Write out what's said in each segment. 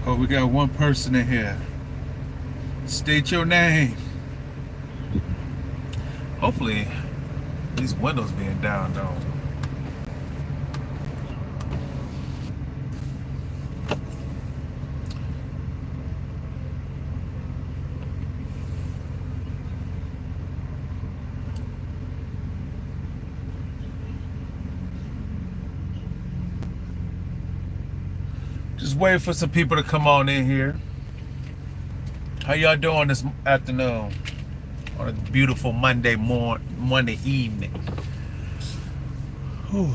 Oh, we got one person in here. State your name. Hopefully, these windows being down though. Just waiting for some people to come on in here. How y'all doing this afternoon? On a beautiful Monday evening. Whew.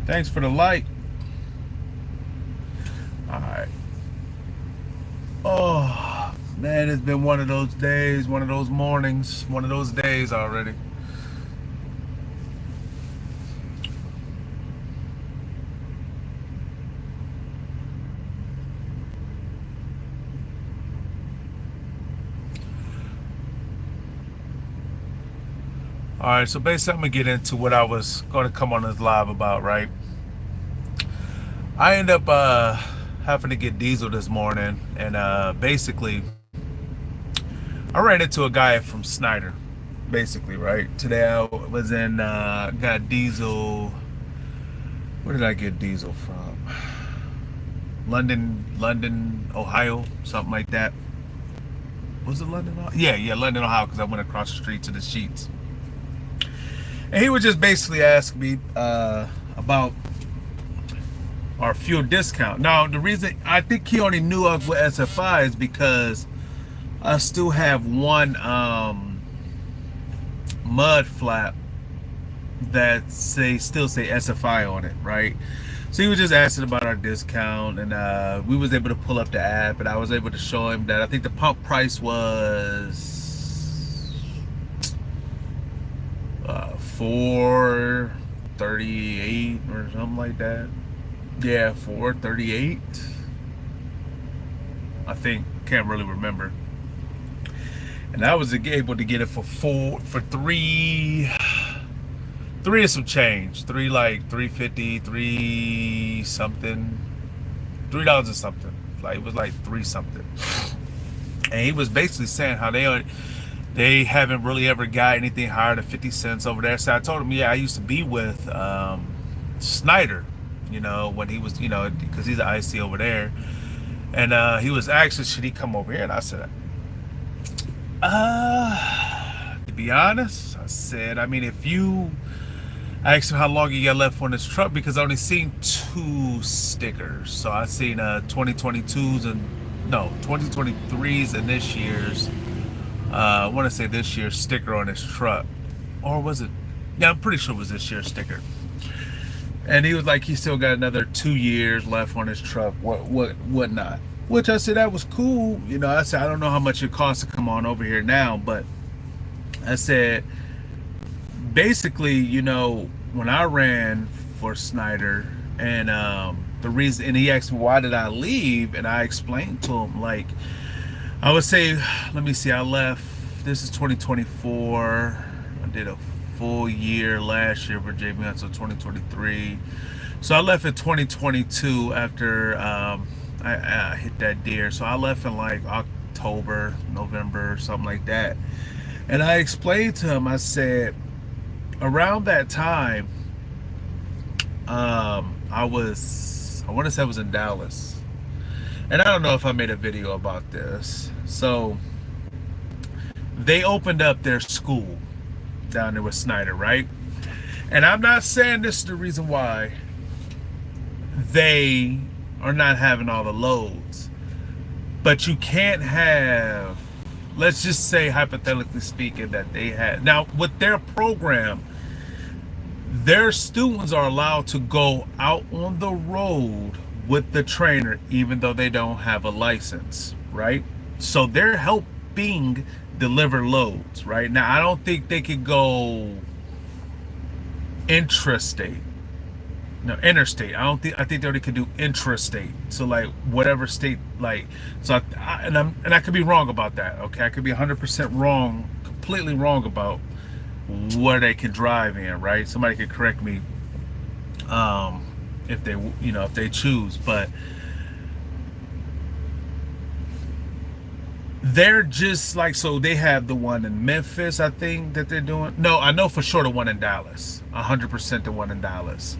Thanks for the light. All right. Oh, man, it's been one of those days, one of those mornings, one of those days already. All right, so basically I'm gonna get into what I was gonna come on this live about, right? I end up having to get diesel this morning, and basically I ran into a guy from Snyder, basically, right? Today I was in, got diesel. Where did I get diesel from? London, Ohio, something like that. Was it London, Ohio? Yeah, London, Ohio, because I went across the street to the Sheets. And he would just basically ask me about our fuel discount. Now, the reason I think he only knew of what SFI is because I still have one mud flap that still say SFI on it, right? So he was just asking about our discount, and we was able to pull up the app, and I was able to show him that I think the pump price was $4.38 or something like that. Yeah, $4.38. I think, can't really remember. And I was able to get it for three and some change. $3 something. $3 and something. Like it was like three something. And he was basically saying how they haven't really ever got anything higher than 50 cents over there. So I told him, yeah, I used to be with Snyder, you know, when he was, you know, because he's an IC over there. And he was actually, should he come over here? And I said, to be honest, I said, I mean, if you, I asked him how long you got left on this truck, because I only seen 2 stickers. So I seen 2022s and, no, 2023s and this year's, I want to say this year's sticker on his truck. Or was it? Yeah, I'm pretty sure it was this year's sticker. And he was like, he still got another 2 years left on his truck, whatnot. Which I said, that was cool. You know, I said, I don't know how much it costs to come on over here now, but I said, basically, you know, when I ran for Snyder, and the reason, and he asked me, why did I leave? And I explained to him, like, I would say, let me see, I left, this is 2024. I did a full year last year for JB until 2023. So I left in 2022 after I hit that deer. So I left in like October, November, something like that. And I explained to him, I said, around that time, I want to say I was in Dallas. And I don't know if I made a video about this. So they opened up their school down there with Snyder, right? And I'm not saying this is the reason why they are not having all the loads, but you can't have, let's just say hypothetically speaking, that they had, now with their program, their students are allowed to go out on the road with the trainer even though they don't have a license, right? So they're helping deliver loads, right? Now I don't think they could go intrastate. No, interstate. I think they only can do intrastate. So like whatever state, like, so and I could be wrong about that. Okay, I could be 100% wrong, completely wrong about where they can drive in. Right? Somebody could correct me, if they, if they choose. But they're just like, so they have the one in Memphis, I think, that they're doing. No, I know for sure the one in Dallas. 100% the one in Dallas.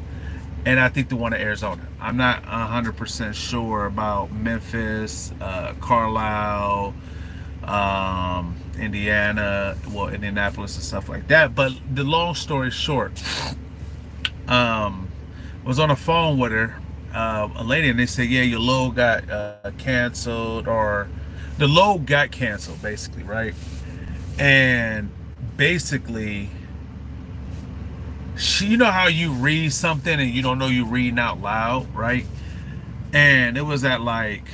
And I think the one in Arizona. I'm not 100% sure about Memphis, Carlisle, Indiana, well, Indianapolis and stuff like that. But the long story short, was on the phone with her, a lady, and they said, yeah, your load got canceled, or the load got canceled, basically, right? And basically, you know how you read something and you don't know you're reading out loud, right? And it was at like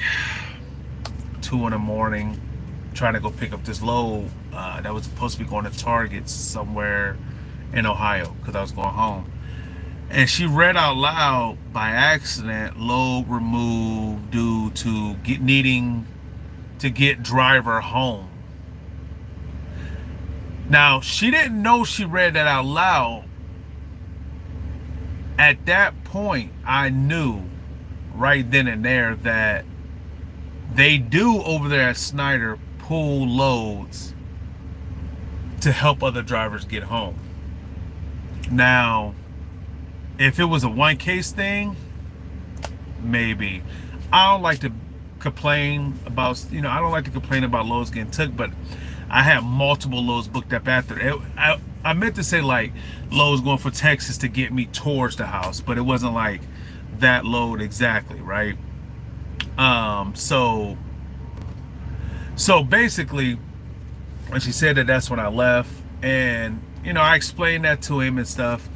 2 in the morning, trying to go pick up this load that was supposed to be going to Target somewhere in Ohio, because I was going home. And she read out loud by accident, load removed due to needing to get driver home. Now, she didn't know she read that out loud. At that point, I knew right then and there that they do over there at Snyder pull loads to help other drivers get home. Now, if it was a one case thing, maybe. I don't like to complain about, I don't like to complain about loads getting took, but I had multiple loads booked up after it. I meant to say like loads going for Texas to get me towards the house, but it wasn't like that load exactly, right? So basically, when she said that, that's when I left, and I explained that to him and stuff.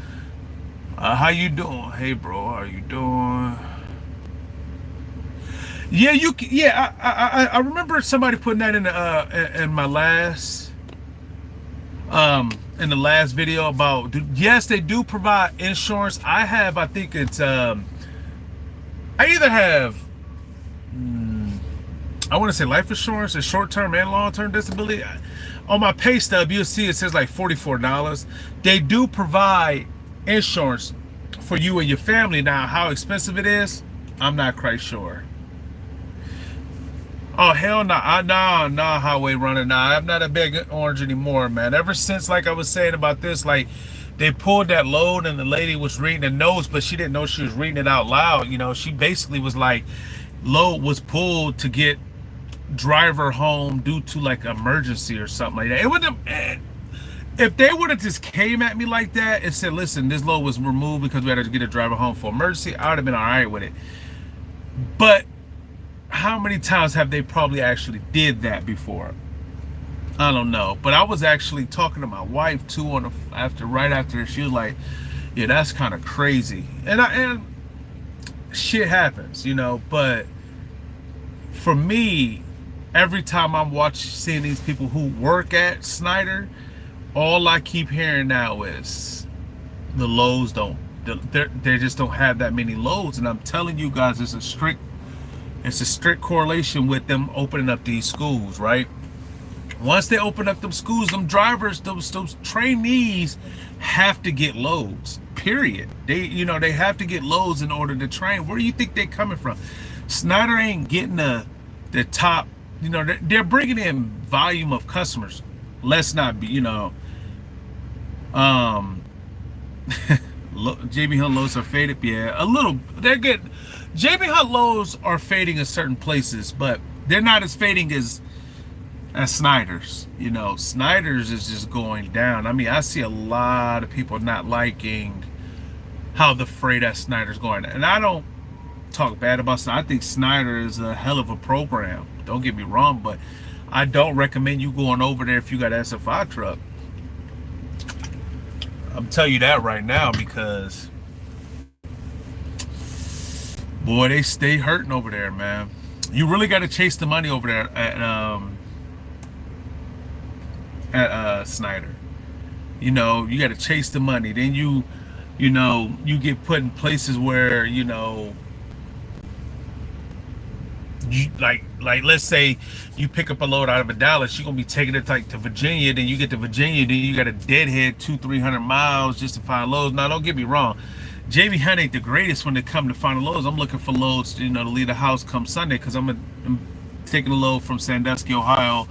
How you doing? Hey, bro, how you doing? Yeah, I remember somebody putting that in my last in the last video about, yes, they do provide insurance. I think it's I either have I want to say life insurance and short-term and long-term disability. On my pay stub, you'll see it says like $44. They do provide insurance for you and your family. Now, how expensive it is, I'm not quite sure. Oh, hell no. Nah, highway runner. Nah, I'm not a big orange anymore, man. Ever since, like I was saying about this, like, they pulled that load and the lady was reading the notes, but she didn't know she was reading it out loud. She basically was like, load was pulled to get driver home due to like emergency or something like that. It wouldn't have, if they would have just came at me like that and said, listen, this load was removed because we had to get a driver home for emergency, I would have been all right with it. But how many times have they probably actually did that before? I don't know. But I was actually talking to my wife too right after she was like, yeah, that's kind of crazy. And shit happens, but for me, every time I'm seeing these people who work at Snyder, all I keep hearing now is the loads they just don't have that many loads. And I'm telling you guys, it's a strict correlation with them opening up these schools, right? Once they open up them schools, them drivers, those trainees have to get loads, period. They have to get loads in order to train. Where do you think they're coming from? Snyder ain't getting the top, they're bringing in volume of customers. Let's not be, JB Hunt loads are faded. Yeah, a little. They're good. JB Hunt lows are fading in certain places, but they're not as fading as Snyder's. Snyder's is just going down. I mean, I see a lot of people not liking how the freight at Snyder's going. And I don't talk bad about Snyder. I think Snyder is a hell of a program. Don't get me wrong, but I don't recommend you going over there if you got an SFI truck. I'm telling you that right now, because boy, they stay hurting over there, man. You really got to chase the money over there at Snyder. You got to chase the money. Then you you get put in places where, like let's say you pick up a load out of a Dallas, you're gonna be taking it like to Virginia, then you get to Virginia, then you got a deadhead 200-300 miles just to find loads. Now don't get me wrong, JB Hunt ain't the greatest when it come to finding loads. I'm looking for loads, to leave the house come Sunday, because I'm taking a load from Sandusky, Ohio,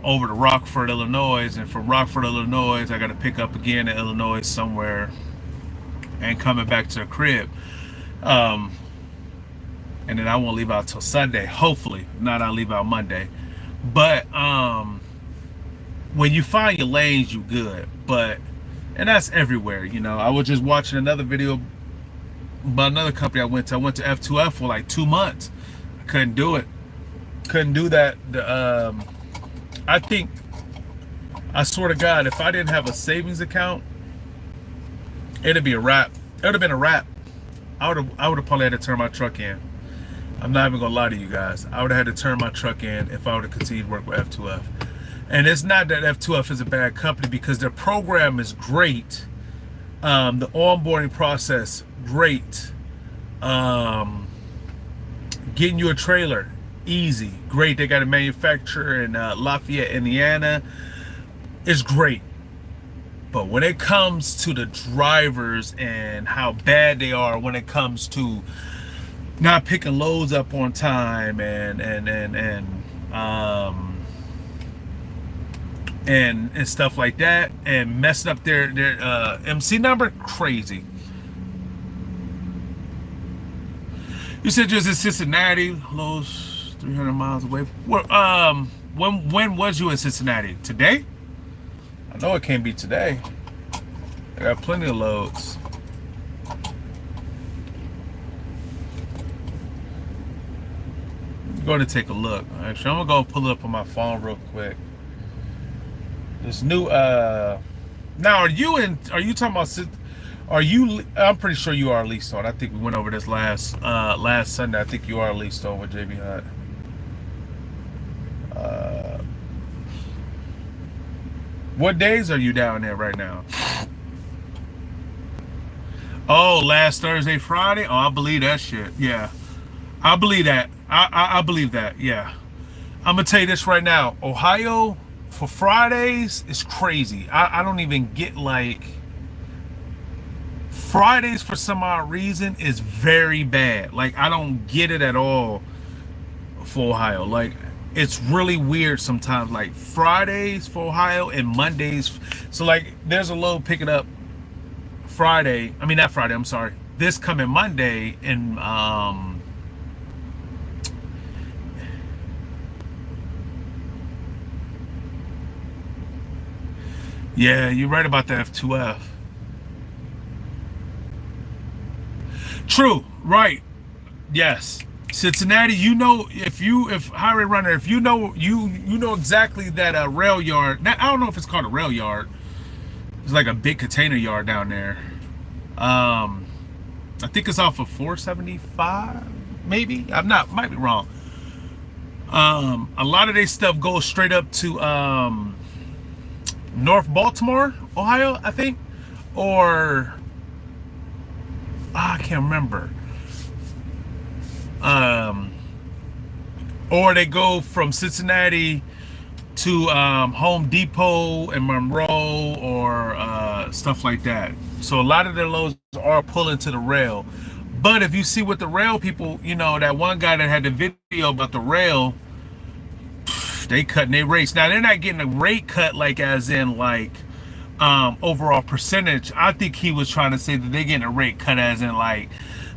over to Rockford, Illinois, and from Rockford, Illinois, I got to pick up again in Illinois somewhere, and coming back to the crib. And then I won't leave out till Sunday. Hopefully, not I'll leave out Monday. But when you find your lanes, you good. And that's everywhere. I was just watching another video about another company I went to. I went to F2F for like 2 months. I couldn't do it. Couldn't do that. I think, I swear to God, if I didn't have a savings account, it'd be a wrap. It would have been a wrap. I would have probably had to turn my truck in. I'm not even gonna lie to you guys. I would have had to turn my truck in if I would have continued to work with F2F. And it's not that F2F is a bad company, because their program is great. The onboarding process, great. Getting you a trailer, easy, great. They got a manufacturer in Lafayette, Indiana. It's great. But when it comes to the drivers and how bad they are when it comes to not picking loads up on time and stuff like that, and messing up their MC number, crazy. You said you was in Cincinnati, loads 300 miles away. When was you in Cincinnati? Today? I know it can't be today. I got plenty of loads. I'm going to take a look. Actually, I'm gonna go pull it up on my phone real quick. This new now, are you talking about, I'm pretty sure you are leased on. I think we went over this last Sunday. I think you are leased on with JB Hunt. What days are you down there right now? Oh, last Thursday, Friday? Oh, I believe that shit. Yeah, I believe that. I believe that. Yeah, I'm gonna tell you this right now. Ohio for Fridays is crazy. I don't even get, like, Fridays for some odd reason is very bad. Like, I don't get it at all for Ohio. Like, it's really weird sometimes. Like, Fridays for Ohio and Mondays. So, like, there's a load picking up Friday. I mean, not Friday, I'm sorry. This coming Monday, and yeah, you're right about the F2F. True, right. Yes. Cincinnati, if highway runner, if you know exactly that rail yard. Now, I don't know if it's called a rail yard. It's like a big container yard down there. I think it's off of 475, maybe. Might be wrong. A lot of their stuff goes straight up to North Baltimore, Ohio, I think, or I can't remember. Or they go from Cincinnati to Home Depot and Monroe, or stuff like that. So a lot of their loads are pulling to the rail. But if you see what the rail people, that one guy that had the video about the rail, they cutting their rates. Now, they're not getting a rate cut, like, as in, like, overall percentage. I think he was trying to say that they're getting a rate cut as in, like,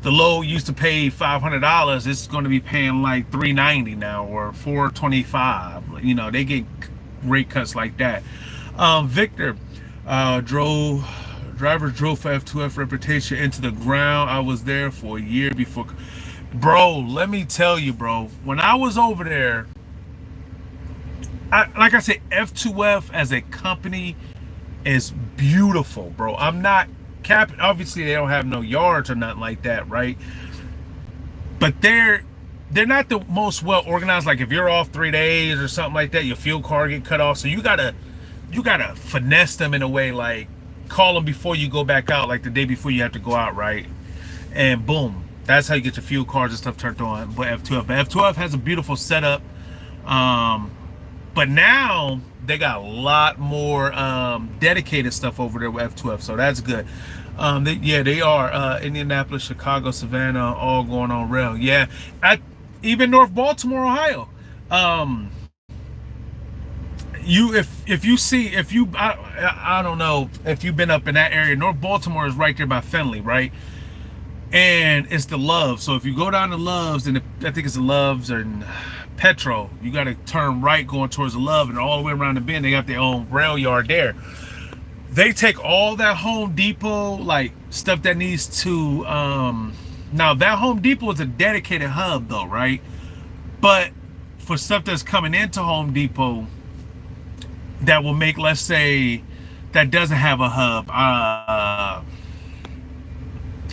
the load used to pay $500, it's going to be paying like $390 now, or $425. They get rate cuts like that. Victor, drivers drove for F2F reputation into the ground. I was there for a year before. Bro, let me tell you, bro, when I was over there, like I said, F2F as a company is beautiful, bro. I'm not capping. Obviously, they don't have no yards or nothing like that, right? But they're not the most well organized. Like, if you're off 3 days or something like that, your fuel card get cut off. So you gotta finesse them in a way, like, call them before you go back out, like the day before you have to go out, right? And boom, that's how you get your fuel cards and stuff turned on. But F12 has a beautiful setup. Um, but now they got a lot more dedicated stuff over there with F12, so that's good. They are Indianapolis, Chicago, Savannah, all going on rail. Yeah, even North Baltimore, Ohio. Um, if you see if you I don't know if you've been up in that area. North Baltimore is right there by Findlay, right? And it's the Loves. So if you go down to Loves, and I think it's the Loves and Petro, you got to turn right going towards the Love, and all the way around the bend they got their own rail yard there. They take all that Home Depot like stuff that needs to now that Home Depot is a dedicated hub though, right? But for stuff that's coming into Home Depot that will make, let's say, that doesn't have a hub, I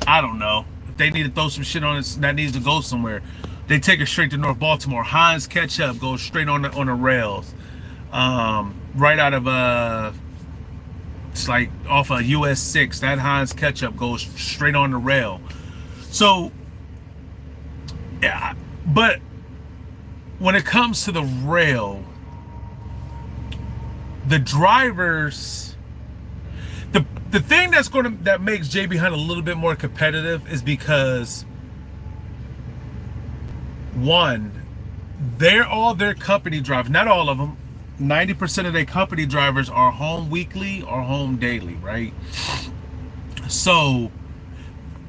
don't know, if they need to throw some shit on it that needs to go somewhere, they take it straight to North Baltimore. Heinz ketchup goes straight on the rails, right out of it's like off of US 6. That Heinz ketchup goes straight on the rail. So yeah, but when it comes to the rail, the drivers, the thing that makes JB Hunt a little bit more competitive is because, one, they're all their company drivers, not all of them. 90% of their company drivers are home weekly or home daily, right? So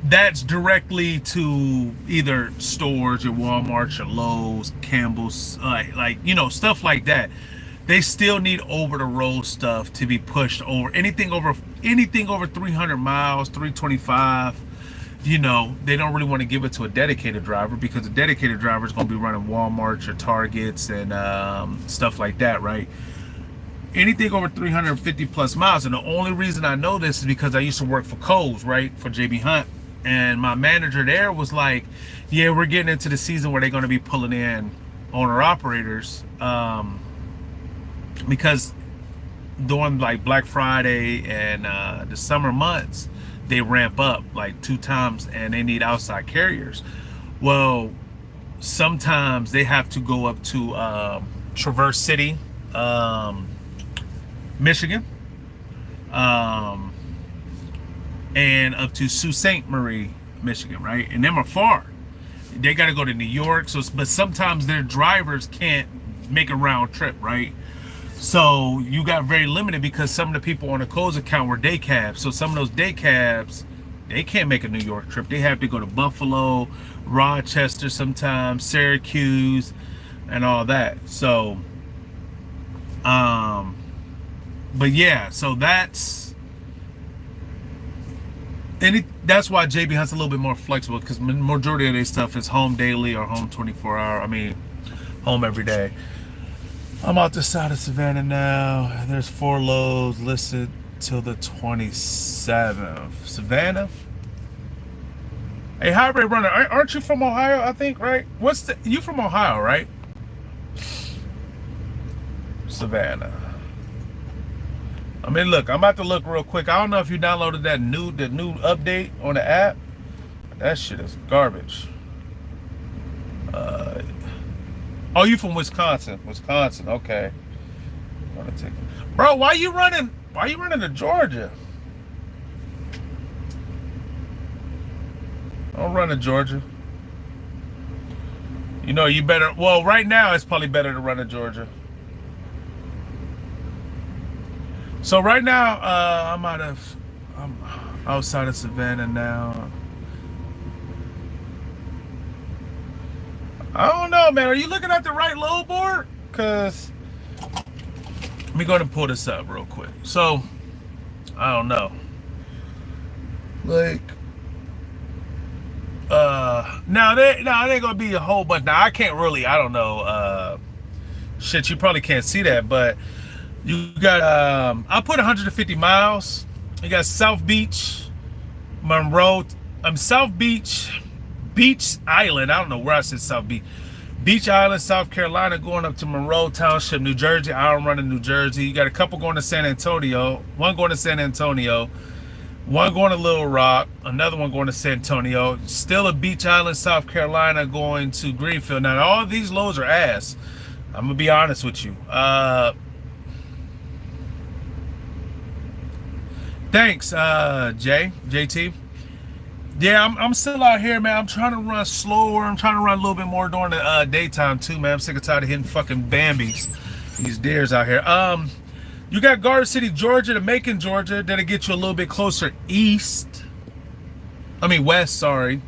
that's directly to either stores, your Walmarts, your Lowe's, Campbell's, like stuff like that. They still need over the road stuff to be pushed over. Anything over 300 miles, 325. They don't really want to give it to a dedicated driver, because a dedicated driver is going to be running Walmarts or Targets and stuff like that, right? Anything over 350 plus miles. And the only reason I know this is because I used to work for Coles, right, for JB Hunt. And my manager there was like, yeah, we're getting into the season where they're going to be pulling in owner-operators, because during like Black Friday and the summer months, they ramp up like 2 times and they need outside carriers. Well, sometimes they have to go up to Traverse City, Michigan, and up to Sault Ste. Marie, Michigan, right? And them are far. They got to go to New York. But sometimes their drivers can't make a round trip, right? So you got very limited, because some of the people on the Coles account were day cabs. So some of those day cabs, they can't make a New York trip. They have to go to Buffalo, Rochester, sometimes Syracuse, and all that. So, but yeah, so that's why JB Hunt's a little bit more flexible, because majority of their stuff is home daily or home 24 hour. I mean, home every day. I'm out the side of Savannah now. There's 4 loads listed till the 27th. Savannah? Hey, Highway Runner, aren't you from Ohio, I think, right? You from Ohio, right? Savannah. I mean, look, I'm about to look real quick. I don't know if you downloaded the new update on the app. That shit is garbage. Oh, you from Wisconsin? Wisconsin, okay. Bro, why you running to Georgia? Don't run to Georgia. You better. Well, right now it's probably better to run to Georgia. So right now, I'm outside of Savannah now. I don't know, man. Are you looking at the right load board? Cause let me go and pull this up real quick. So I don't know. Like, now there ain't gonna be a whole bunch. Now I can't really. I don't know. Shit, you probably can't see that, but you got. I put 150 miles. You got South Beach, Monroe. South Beach. Beach Island, I don't know where I said South Beach. Beach Island, South Carolina, going up to Monroe Township, New Jersey. Iron Running, New Jersey. You got a couple going to San Antonio. One going to San Antonio. One going to Little Rock. Another one going to San Antonio. Still a Beach Island, South Carolina, going to Greenfield. Now, all these loads are ass. I'm going to be honest with you. Thanks, JT. Yeah, I'm still out here, man. I'm trying to run slower. I'm trying to run a little bit more during the daytime too, man. I'm sick and tired of hitting fucking Bambies. These deers out here. You got Garden City, Georgia to Macon, Georgia. That'll get you a little bit closer west, sorry.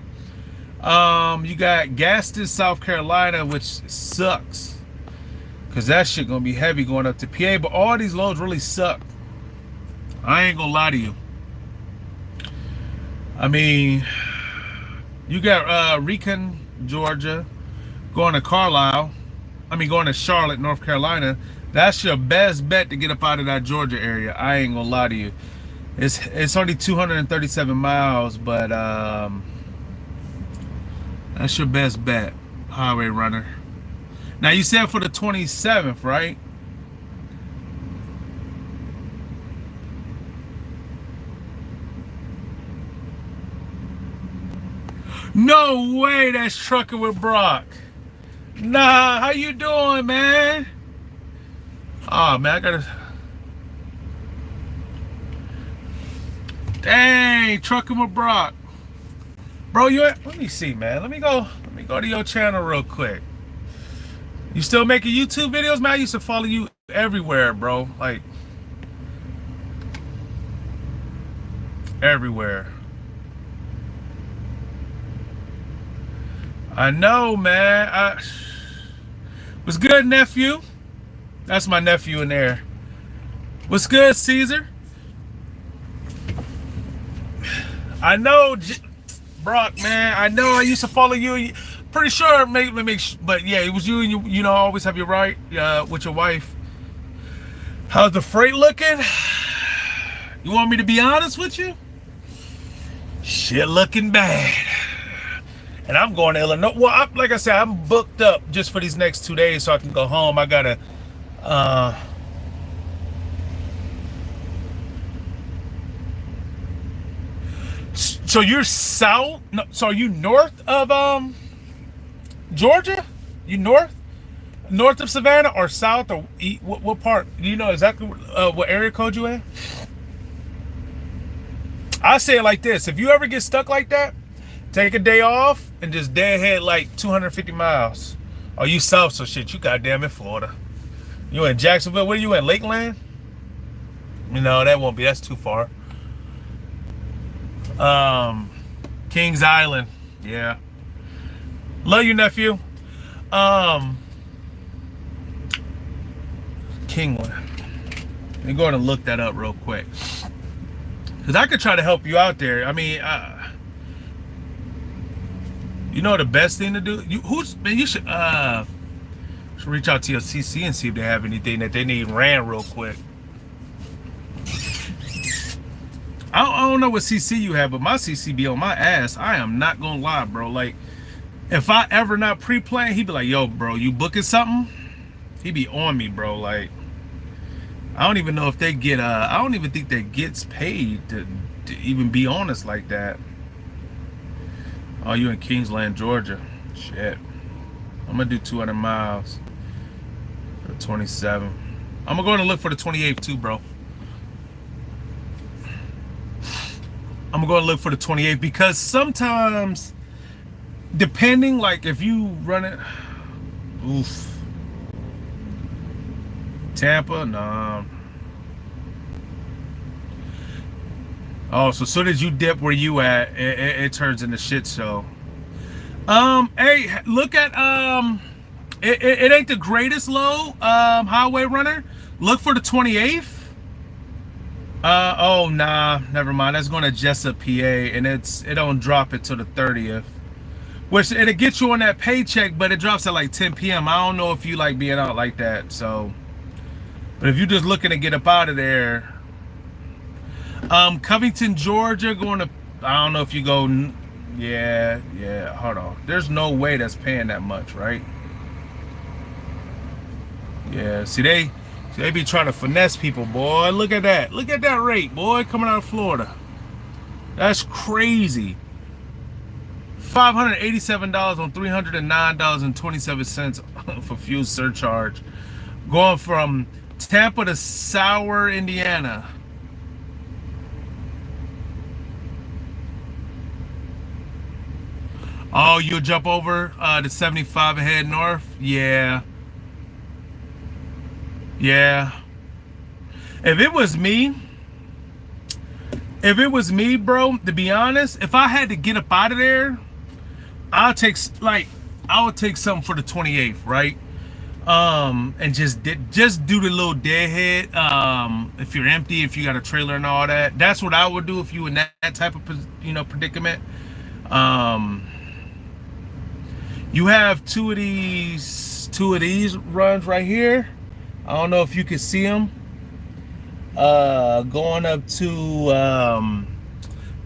You got Gaston, South Carolina, which sucks. Cause that shit gonna be heavy going up to PA, but all these loads really suck. I ain't gonna lie to you. I mean, you got Recon, Georgia, going to going to Charlotte, North Carolina. That's your best bet to get up out of that Georgia area. I ain't gonna lie to you. It's only 237 miles, but that's your best bet, highway runner. Now you said for the 27th, right? No way that's trucking with Brock. Nah, how you doing, man? Oh, man, I gotta... Dang, trucking with Brock. Bro, let me see, man. Let me go to your channel real quick. You still making YouTube videos, man? I used to follow you everywhere, bro. Like, everywhere. I know, man. What's good, nephew? That's my nephew in there. What's good, Caesar? I know, Brock, man. I know I used to follow you. Pretty sure, but yeah, it was you, and you know, always have your right with your wife. How's the freight looking? You want me to be honest with you? Shit looking bad. And I'm going to Illinois. Well, like I said, I'm booked up just for these next 2 days so I can go home. I gotta, so you're south? No, so are you north of, Georgia? You north of Savannah or south or east? What part? Do you know exactly what area code you in? I say it like this. If you ever get stuck like that, take a day off and just dead ahead like 250 miles. Oh, you south, so shit, you goddamn in Florida. You in Jacksonville? Where you in, Lakeland? No, that won't be. That's too far. Kings Island. Yeah. Love you, nephew. Kingland. I'm going to look that up real quick. Because I could try to help you out there. I mean, you know the best thing to do? You should reach out to your CC and see if they have anything that they need ran real quick. I don't know what CC you have, but my CC be on my ass. I am not gonna lie, bro. Like, if I ever not pre-plan, he'd be like, yo, bro, you booking something? He be on me, bro. Like, I don't even know if they get I don't even think that gets paid to even be honest like that. Oh, you in Kingsland, Georgia. Shit. I'm gonna do 200 miles for 27. I'm gonna go and look for the 28th too, bro. I'm gonna go and look for the 28th because sometimes, depending, like if you run it, oof. Tampa, nah. Oh, so soon as you dip where you at, it turns into shit show. Hey, look at it ain't the greatest low highway runner. Look for the 28th. Oh nah, never mind. That's going to Jessup, PA, and it don't drop it till the 30th. Which it'll get you on that paycheck, but it drops at like 10 p.m. I don't know if you like being out like that, so. But if you're just looking to get up out of there, Covington, Georgia, going to, I don't know if you go, yeah, hold on. There's no way that's paying that much, right? Yeah, see they be trying to finesse people, boy. Look at that. Look at that rate, boy, coming out of Florida. That's crazy. $587 on $309.27 for fuel surcharge. Going from Tampa to Sour, Indiana. Oh, you'll jump over to 75 and head north? Yeah. Yeah. If it was me, bro, to be honest, if I had to get up out of there, I would take something for the 28th, right? And just do the little deadhead. If you're empty, if you got a trailer and all that, that's what I would do if you were in that type of predicament. You have two of these runs right here. I don't know if you can see them. Going up to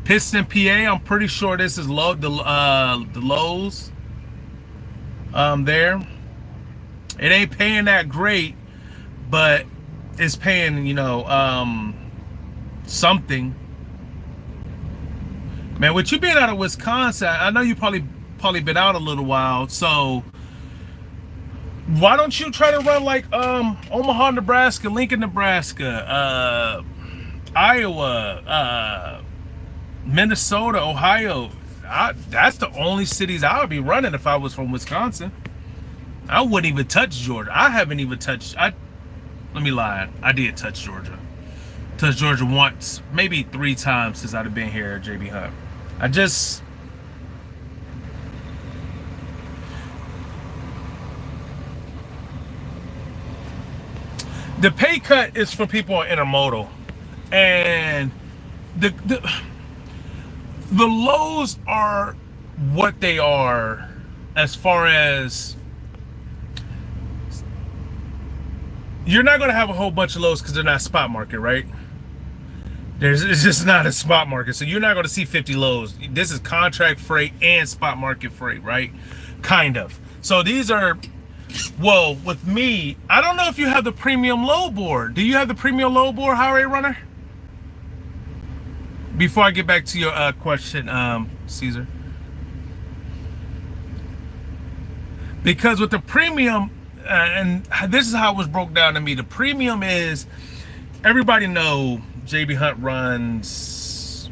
Piston, PA. I'm pretty sure this is the Lowe's. There. It ain't paying that great, but it's paying, something. Man, with you being out of Wisconsin, I know you probably been out a little while, so why don't you try to run like Omaha, Nebraska, Lincoln, Nebraska, Iowa, Minnesota, Ohio. That's the only cities I would be running if I was from Wisconsin. I wouldn't even touch Georgia. I haven't even touched. Let me lie. I did touch Georgia. Touched Georgia once, maybe 3 times since I've been here at JB Hunt. The pay cut is for people on intermodal, and the lows are what they are as far as you're not going to have a whole bunch of lows because they're not spot market, right? It's just not a spot market, so you're not going to see 50 lows. This is contract freight and spot market freight, right? Kind of. So these are, well, with me, I don't know if you have the premium low board. Do you have the premium low board, highway runner? Before I get back to your question, Caesar. Because with the premium, and this is how it was broke down to me. The premium is, everybody know JB Hunt runs,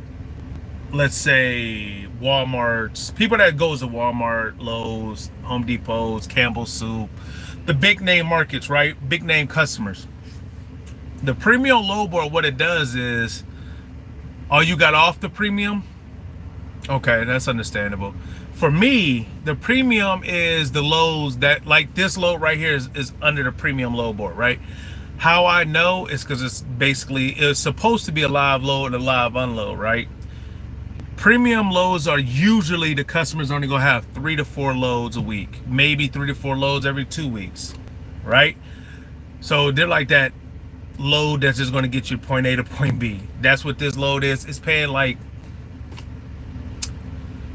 let's say Walmart's, people that goes to Walmart, Lowe's, Home Depot's, Campbell's Soup, the big name markets, right? Big name customers. The premium low board, what it does is, oh, you got off the premium? Okay, that's understandable. For me, the premium is the lows that, like this load right here is under the premium low board, right? How I know is because it's supposed to be a live load and a live unload, right? Premium loads are usually the customers only gonna have 3 to 4 loads a week, maybe 3 to 4 loads every 2 weeks, right? So they're like that load that's just gonna get you point A to point B. That's what this load is. It's paying like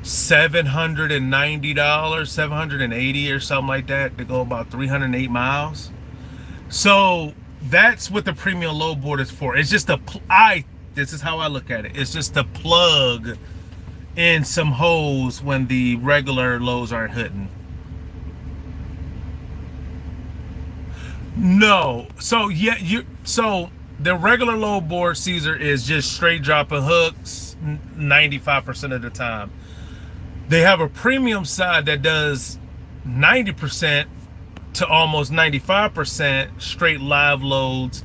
$790, $780 or something like that to go about 308 miles. So that's what the premium load board is for. It's just this is how I look at it. It's just to plug in some holes when the regular loads aren't hitting. No. So yeah, so the regular load board, Caesar, is just straight dropping hooks 95% of the time. They have a premium side that does 90% to almost 95% straight live loads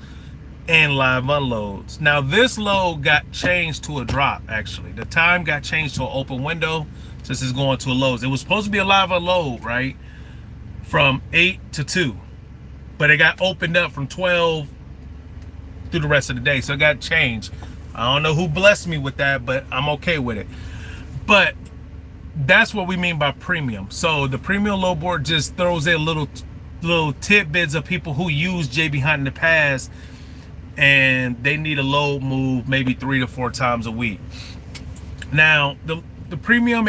and live unloads. Now this load got changed to a drop, actually. The time got changed to an open window since it's going to a Lowe's. It was supposed to be a live unload, right? From 8 to 2. But it got opened up from 12 through the rest of the day. So it got changed. I don't know who blessed me with that, but I'm okay with it. But that's what we mean by premium. So the premium load board just throws in little tidbits of people who use JB Hunt in the past and they need a load move maybe 3 to 4 times a week. Now the premium,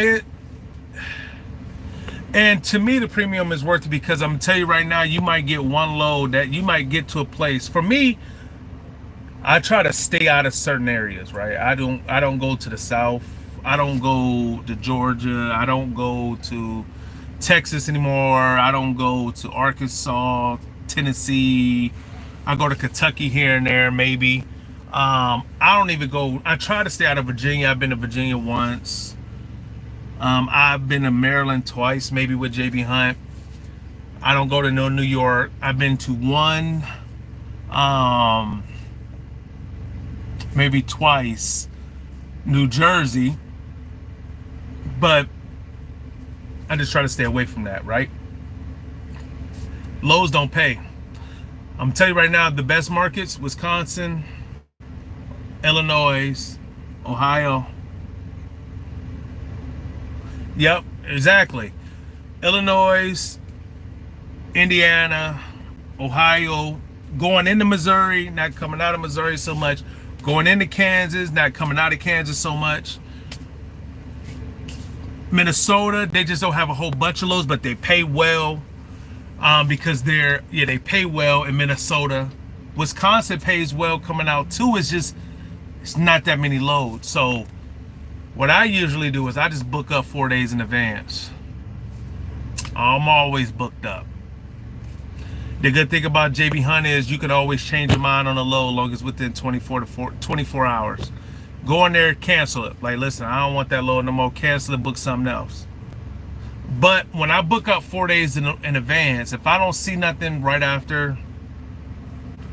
And to me, the premium is worth it because I'm gonna tell you right now, you might get one load that you might get to a place. For me, I try to stay out of certain areas, right? I don't go to the south. I don't go to Georgia. I don't go to Texas anymore. I don't go to Arkansas, Tennessee. I go to Kentucky here and there, maybe. I don't even go. I try to stay out of Virginia. I've been to Virginia once. I've been to Maryland twice, maybe with JB Hunt. I don't go to no New York. I've been to one, maybe twice, New Jersey, but I just try to stay away from that, right? Lowe's don't pay. I'm telling you right now, the best markets: Wisconsin, Illinois, Ohio. Yep, exactly. Illinois, Indiana, Ohio, going into Missouri, not coming out of Missouri so much. Going into Kansas, not coming out of Kansas so much. Minnesota, they just don't have a whole bunch of loads, but they pay well because they pay well in Minnesota. Wisconsin pays well coming out too. It's not that many loads. So what I usually do is I just book up 4 days in advance. I'm always booked up. The good thing about JB Hunt is you can always change your mind on a load as long as within 24 hours. Go in there, cancel it. Like, listen, I don't want that load no more. Cancel it, book something else. But when I book up 4 days in advance, if I don't see nothing right after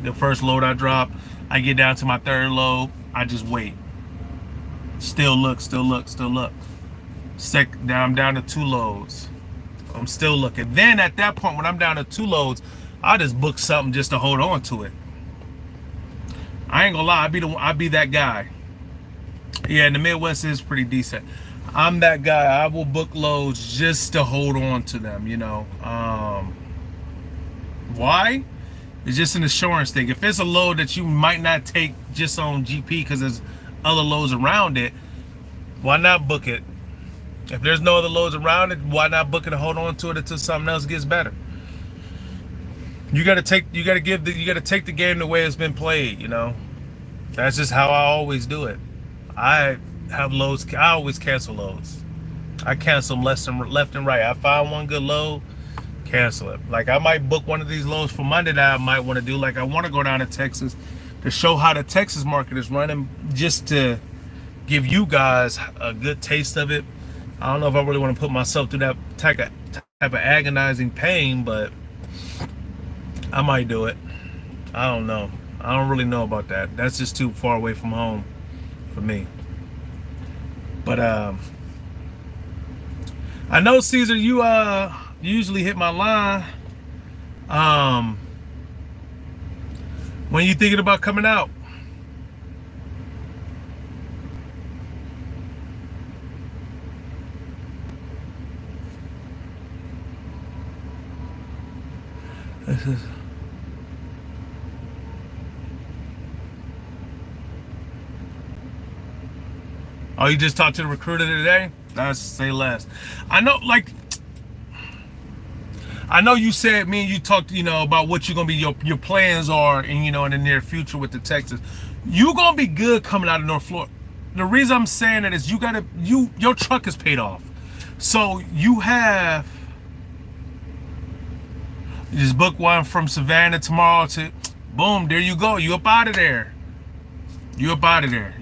the first load I drop, I get down to my third load, I just wait. Still look. Now I'm down to 2 loads. I'm still looking. Then at that point, when I'm down to 2 loads, I just book something just to hold on to it. I ain't gonna lie, I be that guy. Yeah, in the Midwest is pretty decent. I'm that guy. I will book loads just to hold on to them, you know. Why? It's just an assurance thing. If it's a load that you might not take just on GP because there's other loads around it, why not book it? If there's no other loads around it, why not book it and hold on to it until something else gets better? You gotta take the game the way it's been played, you know. That's just how I always do it. I have loads. I always cancel loads. I cancel them left and right. I find one good load, cancel it. Like I might book one of these loads for Monday that I might want to do. Like I want to go down to Texas to show how the Texas market is running, just to give you guys a good taste of it. I don't know if I really want to put myself through that type of agonizing pain, but I might do it. I don't know. I don't really know about that. That's just too far away from home for me. But I know, Caesar, you usually hit my line. When you thinking about coming out? Oh, you just talked to the recruiter today? That's say less. I know, like, I know you said, me and you talked, you know, about what you're gonna be, your plans are, and you know, in the near future with the Texas. You gonna be good coming out of North Florida. The reason I'm saying that is your truck is paid off, so you just book one from Savannah tomorrow to, boom, there you go. You up out of there. You up out of there.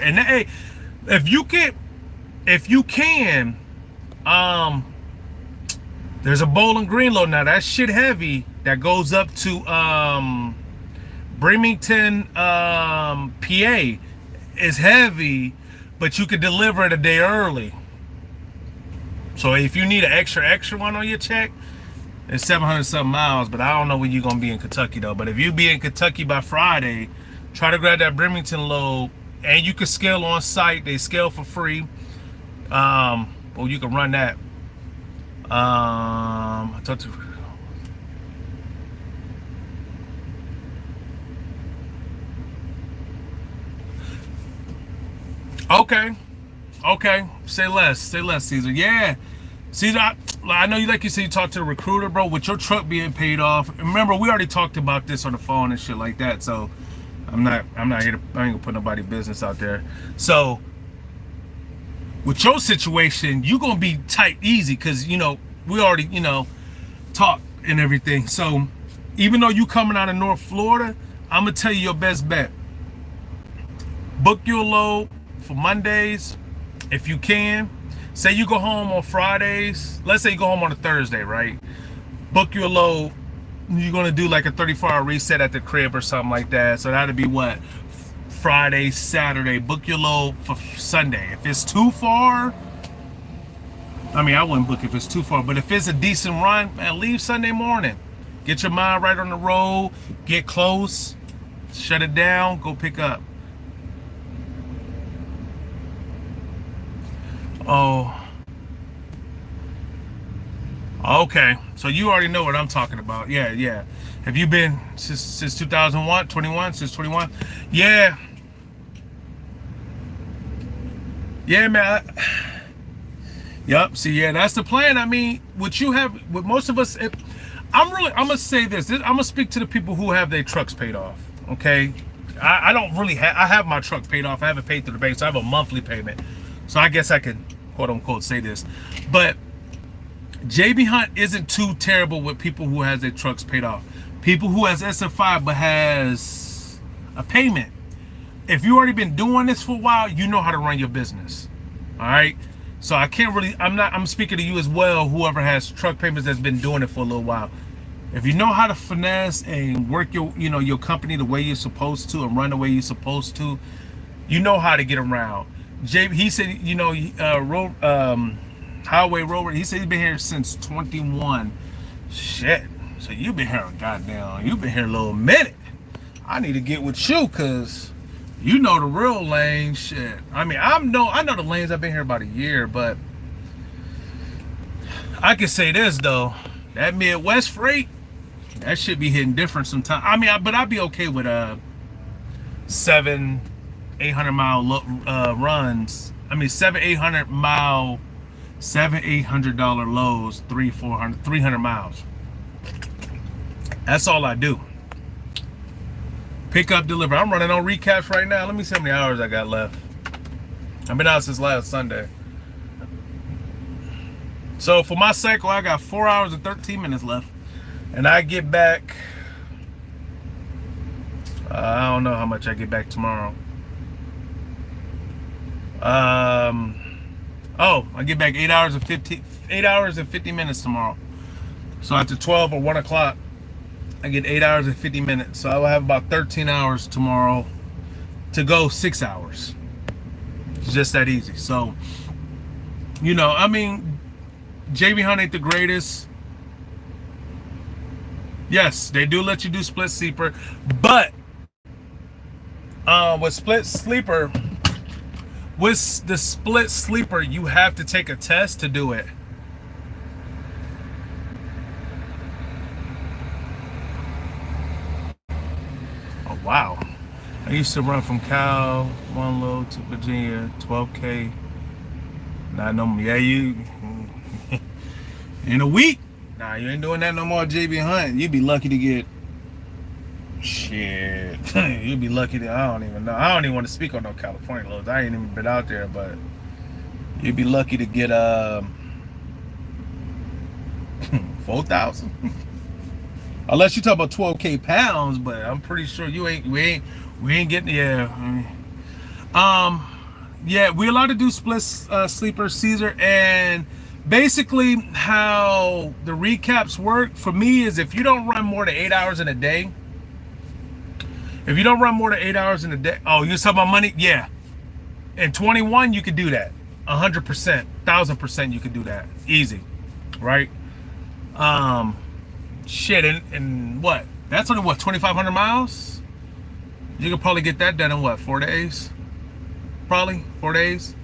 And hey, if you can, there's a Bowling Green load now. That shit heavy. That goes up to Bremerton, PA. Is heavy, but you could deliver it a day early. So if you need an extra one on your check, it's 700 something miles. But I don't know when you're gonna be in Kentucky though. But if you be in Kentucky by Friday, try to grab that Bremerton load. And you can scale on site. They scale for free. Or you can run that. I talked to. Okay. Say less, Caesar. Yeah. See, I know you, like you said, you talked to the recruiter, bro. With your truck being paid off, remember we already talked about this on the phone and shit like that. So I'm not here to, I ain't gonna put nobody's business out there. So with your situation, you gonna be tight easy because you know we already talked and everything. So even though you coming out of North Florida, I'm gonna tell you your best bet. Book your load for Mondays if you can. Say you go home on Fridays. Let's say you go home on a Thursday, right? Book your load. You're gonna do like a 34-hour reset at the crib or something like that. So that'd be what? Friday, Saturday. Book your load for Sunday. If it's too far, I mean, I wouldn't book if it's too far, but if it's a decent run, man, leave Sunday morning. Get your mind right on the road. Get close. Shut it down. Go pick up. Oh, okay. So you already know what I'm talking about. Yeah. Have you been since 2001, 21, since 21? Yeah. Yeah, man. Yep. See, yeah, that's the plan. I mean, what you have, with most of us, I'm gonna say this. I'm gonna speak to the people who have their trucks paid off. Okay. I don't really have, I have my truck paid off. I haven't paid through the bank, so I have a monthly payment. So I guess I can quote unquote say this, but JB Hunt isn't too terrible with people who has their trucks paid off. People who has SF5 but has a payment. If you already been doing this for a while, you know how to run your business. All right. So I can't really, I'm speaking to you as well, whoever has truck payments that's been doing it for a little while. If you know how to finesse and work your company the way you're supposed to and run the way you're supposed to, you know how to get around. He said, Highway Rover, he said he's been here since 21. Shit. So you've been here, you've been here a little minute. I need to get with you because you know the real lane shit. I mean, I know the lanes. I've been here about a year, but I can say this though, that Midwest freight, that should be hitting different sometimes. I mean, but I'd be okay with 700-800 mile runs. I mean, 700-800 mile, $700-800 loads, 300 miles. That's all I do. Pick up, deliver. I'm running on recaps right now. Let me see how many hours I got left. I've been out since last Sunday. So for my cycle, I got 4 hours and 13 minutes left. And I get back, I don't know how much I get back tomorrow. I get back 8 hours and 50 minutes tomorrow. So after 12 or 1 o'clock, I get 8 hours and 50 minutes. So I will have about 13 hours tomorrow to go 6 hours. It's just that easy. So, I mean, JB Hunt ain't the greatest. Yes, they do let you do split sleeper, but with the split sleeper, you have to take a test to do it. Oh wow! I used to run from Cal, one load to Virginia, 12K. Not no more. Yeah, you in a week. Nah, you ain't doing that no more, JB Hunt. You'd be lucky to get shit. You'd be lucky to, I don't even know. I don't even want to speak on no California loads. I ain't even been out there, but you'd be lucky to get 4,000. Unless you talk about 12K pounds, but I'm pretty sure we ain't getting, yeah. Yeah, we're allowed to do split sleeper, Caesar, and basically how the recaps work for me is if you don't run more than 8 hours in a day, oh, you're talking about money? Yeah. In 21, you could do that. 100%, 1,000% you could do that. Easy, right? Shit, and what? That's only what, 2,500 miles? You could probably get that done in what, 4 days? Probably 4 days,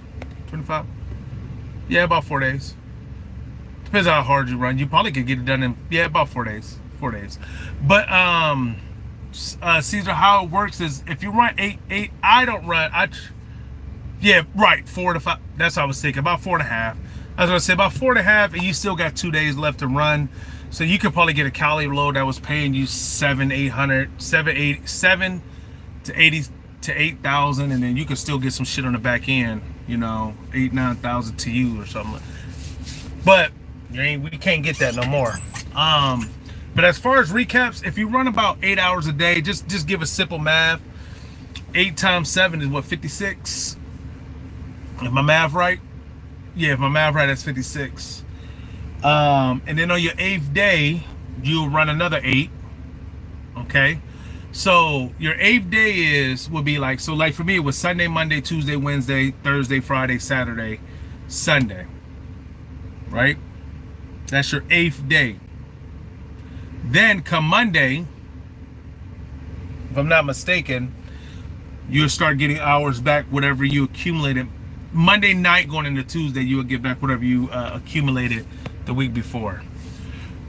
25. Yeah, about 4 days. Depends on how hard you run. You probably could get it done in, yeah, about 4 days. 4 days. But Caesar, how it works is if you run eight, I don't run. Yeah, right, 4 to 5. That's what I was thinking. About 4.5. I was gonna say about 4.5, and you still got 2 days left to run. So you could probably get a calorie load that was paying you 7 to 80 to 8,000, and then you could still get some shit on the back end, 8-9,000 to you or something. But we can't get that no more. But as far as recaps, if you run about 8 hours a day, just give a simple math. 8 times 7 is what, 56? If my math right? Yeah, if my math right, that's 56. And then on your 8th day, you'll run another 8. Okay. So your 8th day will be like, so like for me, it was Sunday, Monday, Tuesday, Wednesday, Thursday, Friday, Saturday, Sunday. Right? That's your 8th day. Then come Monday, if I'm not mistaken, you'll start getting hours back, whatever you accumulated. Monday night going into Tuesday, you will get back whatever you accumulated the week before.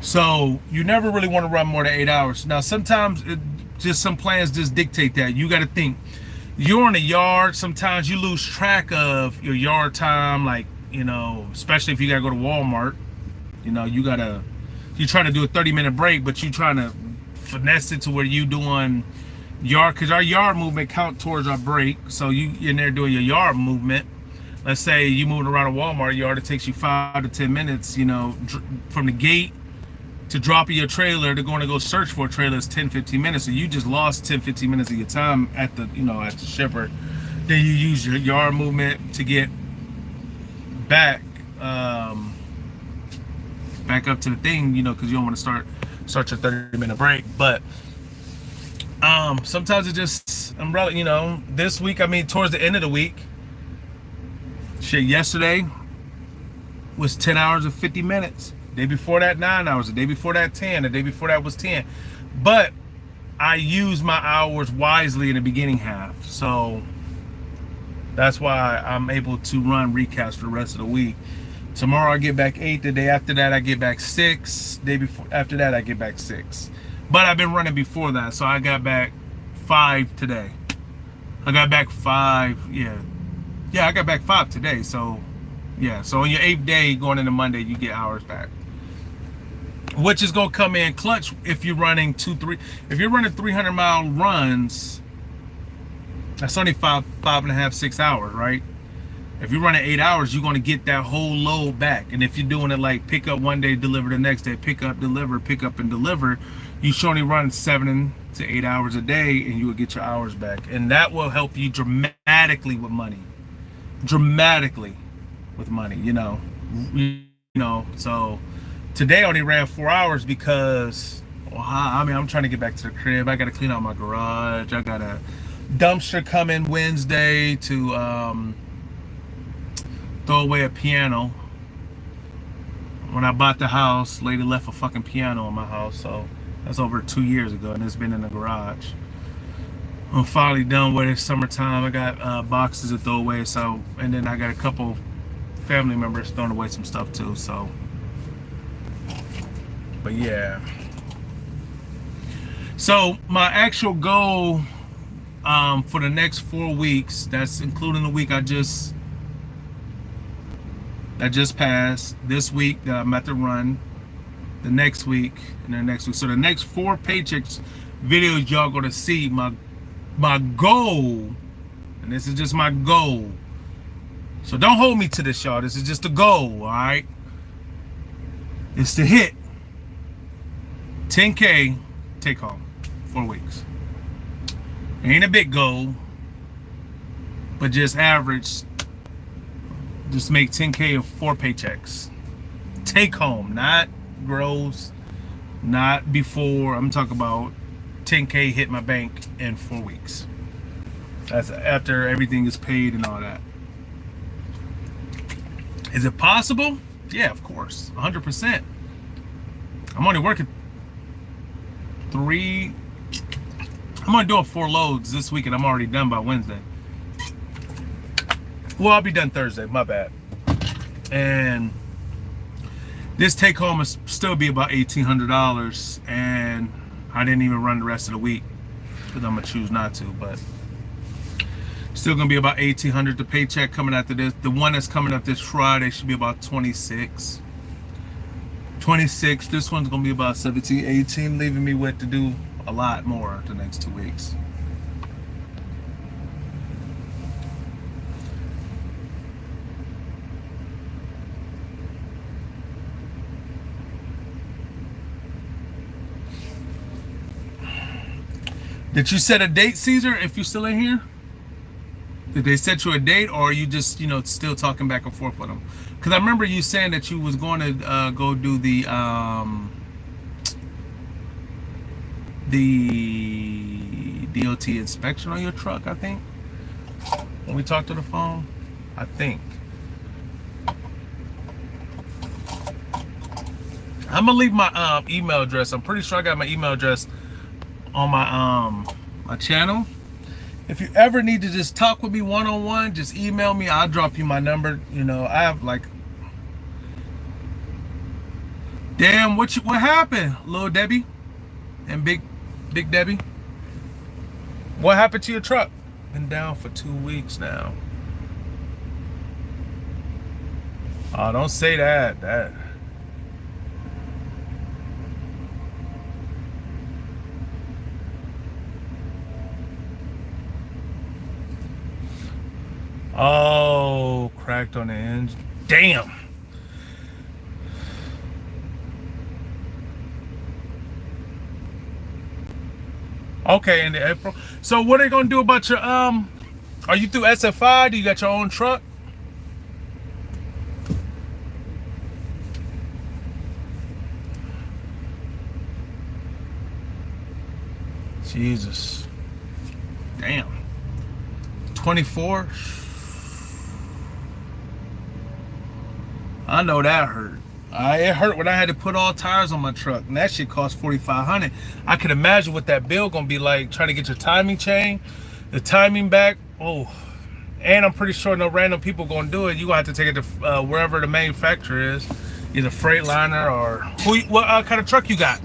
So you never really want to run more than 8 hours. Now, sometimes some plans just dictate that. You got to think. You're in a yard. Sometimes you lose track of your yard time, like, especially if you got to go to Walmart. You're trying to do a 30-minute break, but you're trying to finesse it to where you doing yard, because our yard movement count towards our break. So you in there doing your yard movement. Let's say you moving around a Walmart yard, it takes you 5 to 10 minutes, from the gate to dropping your trailer to going to go search for a trailer is 10-15 minutes. So you just lost 10-15 minutes of your time at the at the shipper. Then you use your yard movement to get back back up to the thing, because you don't want to start your 30-minute break. But sometimes it just umbrella, this week, towards the end of the week, shit, yesterday was 10 hours and 50 minutes. Day before that, 9 hours. The day before that, 10. The day before that was 10. But I used my hours wisely in the beginning half. So that's why I'm able to run recaps for the rest of the week. Tomorrow I get back 8. The day after that I get back 6. Day before after that I get back 6. But I've been running before that, so I got back 5 today. I got back 5. Yeah, I got back 5 today. So yeah, so on your 8th day going into Monday, you get hours back, which is gonna come in clutch if you're running 2-3. If you're running 300-mile runs, that's only 5.5, 6 hours, right? If you're running 8 hours, you're going to get that whole load back. And if you're doing it like pick up one day, deliver the next day, pick up, and deliver, you should only run 7 to 8 hours a day, and you will get your hours back. And that will help you dramatically with money. Dramatically with money, So today I only ran 4 hours because, I'm trying to get back to the crib. I got to clean out my garage. I got a dumpster coming Wednesday to throw away a piano. When I bought the house, lady left a fucking piano in my house, so that's over 2 years ago, and it's been in the garage. I'm finally done with it. Summertime. I got boxes to throw away, and then I got a couple family members throwing away some stuff too. So, but yeah. So my actual goal for the next 4 weeks, that's including the week that just passed, this week that I'm at to run, the next week, and the next week. So the next 4 paychecks videos y'all gonna see, my goal, and this is just my goal. So don't hold me to this, y'all. This is just a goal, all right? It's to hit 10K take home, 4 weeks. Ain't a big goal, but just average. Just make 10K of 4 paychecks. Take home, not gross, not before. I'm talking about 10K hit my bank in 4 weeks. That's after everything is paid and all that. Is it possible? Yeah, of course, 100%. I'm only working 3. I'm only doing 4 loads this week, and I'm already done by Wednesday. Well, I'll be done Thursday, my bad. And this take home will still be about $1,800, and I didn't even run the rest of the week because I'm gonna choose not to. But Still gonna be about 1,800. The paycheck coming after this, the one that's coming up this Friday, should be about 26. 26. This one's gonna be about 17, 18, leaving me with to do a lot more the next 2 weeks. Did you set a date, Caesar, if you're still in here? Did they set you a date, or are you just, still talking back and forth with them? Because I remember you saying that you was going to go do the DOT inspection on your truck, I think, when we talked to the phone, I think. I'm gonna leave my email address. I'm pretty sure I got my email address on my channel. If you ever need to just talk with me one-on-one, just email me. I'll drop you my number. I have like, damn, what happened, little Debbie and big Debbie? What happened to your truck? Been down for 2 weeks now. Oh, don't say that. Oh, cracked on the engine. Damn. Okay, in the April. So what are you gonna do about your are you through SFI? Do you got your own truck? Jesus. Damn. 24. I know that hurt. It hurt when I had to put all tires on my truck, and that shit cost $4,500. I could imagine what that bill gonna be like, trying to get your timing chain, the timing back. Oh, and I'm pretty sure no random people gonna do it. You gonna have to take it to wherever the manufacturer is, either Freightliner or what kind of truck you got?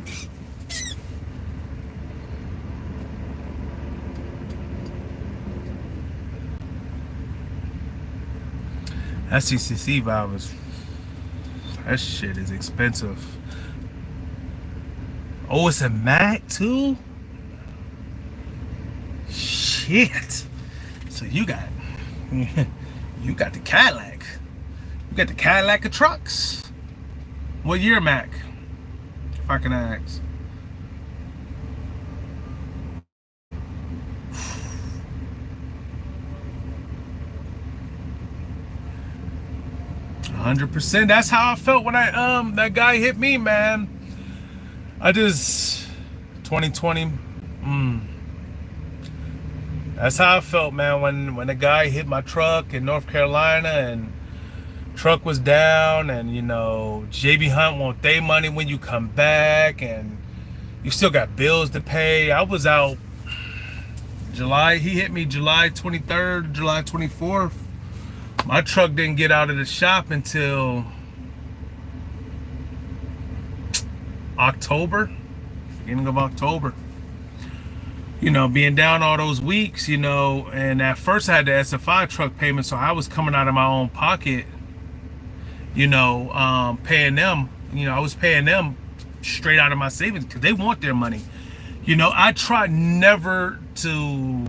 That CCC valve is, that shit is expensive. Oh, it's a Mac too? Shit. So you got the Cadillac. You got the Cadillac of trucks. What year Mac? If I can ask. %. That's how I felt when that guy hit me, man. I just 2020. That's how I felt, man, when the guy hit my truck in North Carolina and truck was down, and JB Hunt want their money when you come back, and you still got bills to pay. I was out July. He hit me July 23rd, July 24th. My truck didn't get out of the shop until October, beginning of October. Being down all those weeks, and at first I had the SFI truck payment, so I was coming out of my own pocket, paying them. I was paying them straight out of my savings because they want their money. I try never to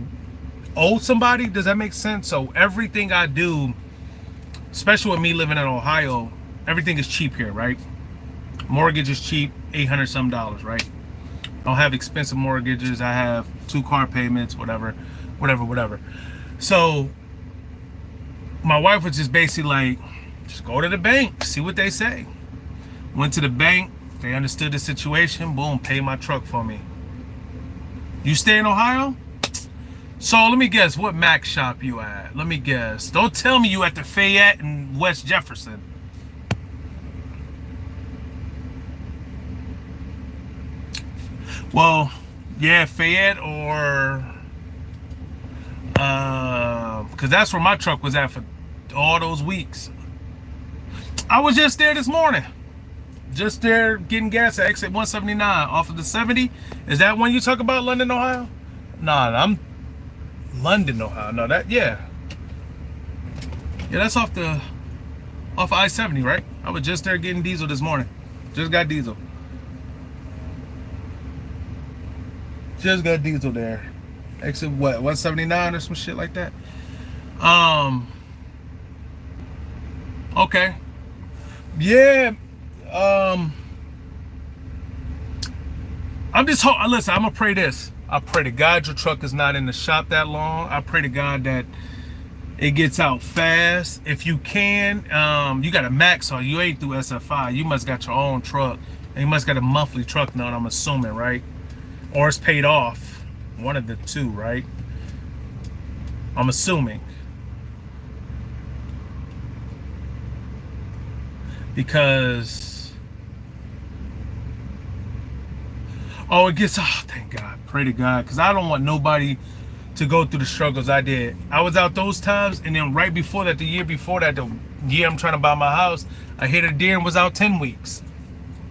owe somebody. Does that make sense? So everything I do, especially with me living in Ohio, everything is cheap here, right? Mortgage is cheap, $800 some, right? I don't have expensive mortgages. I have 2 car payments, whatever. So my wife was just basically like, just go to the bank, see what they say. Went to the bank, they understood the situation, boom, pay my truck for me. You stay in Ohio? So let me guess, what Mac shop you at? Let me guess. Don't tell me you at the Fayette and West Jefferson. Well, yeah, Fayette or because that's where my truck was at for all those weeks. I was just there this morning. Just there getting gas at exit 179 off of the 70. Is that one you talk about, London, Ohio? Nah, I'm London, Ohio. No, that, yeah. Yeah, that's off I-70, right? I was just there getting diesel this morning. Just got diesel. Just got diesel there. Exit what, 179 or some shit like that? Okay. Yeah. I'm just listen, I'm gonna pray this. I pray to God your truck is not in the shop that long. I pray to God that it gets out fast. If you can, you got a max, so you ain't through SFI. You must got your own truck. And you must got a monthly truck note, I'm assuming, right? Or it's paid off. One of the two, right? I'm assuming. Because it gets, thank God, pray to God, because I don't want nobody to go through the struggles I did. I was out those times, and then right before that, the year before that, the year I'm trying to buy my house, I hit a deer and was out 10 weeks.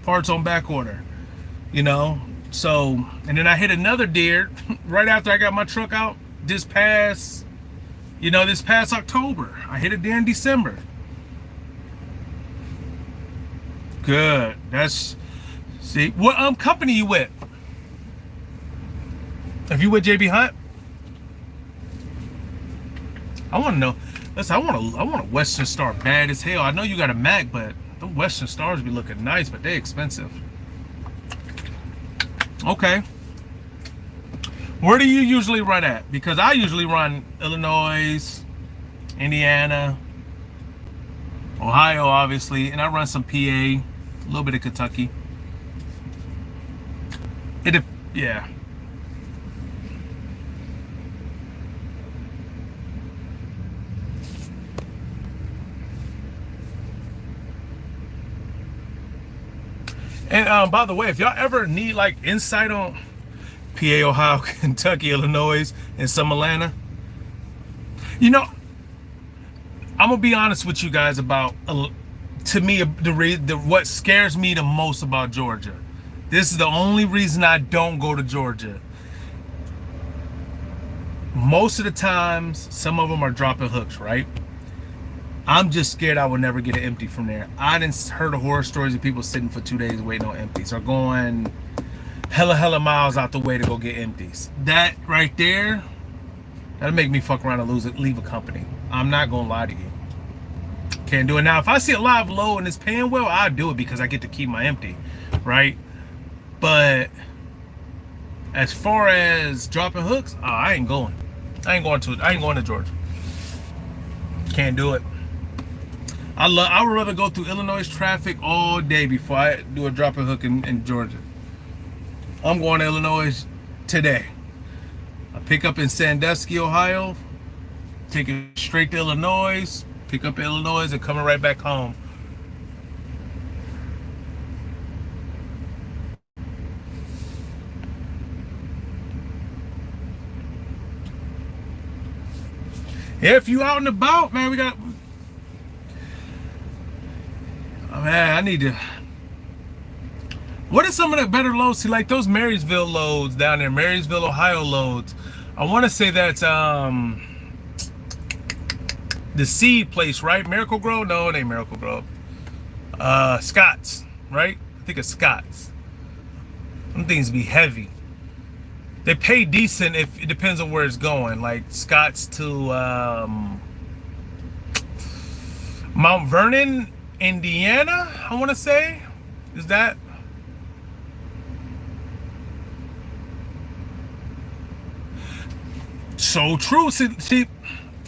Parts on back order, you know? So, and then I hit another deer right after I got my truck out this past October. I hit a deer in December. Good. See, what company you with? If you with JB Hunt? I want to know. Listen, I want a Western Star bad as hell. I know you got a Mac, but the Western Stars be looking nice, but they expensive. Okay. Where do you usually run at? Because I usually run Illinois, Indiana, Ohio, obviously, and I run some PA, a little bit of Kentucky. Yeah. And by the way, if y'all ever need like insight on PA, Ohio, Kentucky, Illinois, and some Atlanta, you know, I'm gonna be honest with you guys about, to me, what scares me the most about Georgia. This is the only reason I don't go to Georgia. Most of the times, some of them are dropping hooks, right? I'm just scared I will never get an empty from there. I didn't heard of horror stories of people sitting for 2 days waiting on empties, or going hella miles out the way to go get empties. That right there, that'll make me fuck around and leave a company. I'm not gonna lie to you. Can't do it. Now, if I see a live low and it's paying well, I'll do it because I get to keep my empty, right? But as far as dropping hooks, I ain't going. I ain't going to Georgia. Can't do it. I would rather go through Illinois traffic all day before I do a dropping hook in Georgia. I'm going to Illinois today. I pick up in Sandusky, Ohio, take it straight to Illinois, pick up Illinois, and coming right back home. Yeah, if you out and about, man, I need to. What are some of the better loads? See, like those Marysville loads down there, Marysville, Ohio loads. I want to say that's the seed place, right? Miracle Grove? No, it ain't Miracle Grove. Scott's, right? I think it's Scott's. Them things be heavy. They pay decent if it depends on where it's going. Like Scott's to Mount Vernon, Indiana, I want to say. Is that? So true. See,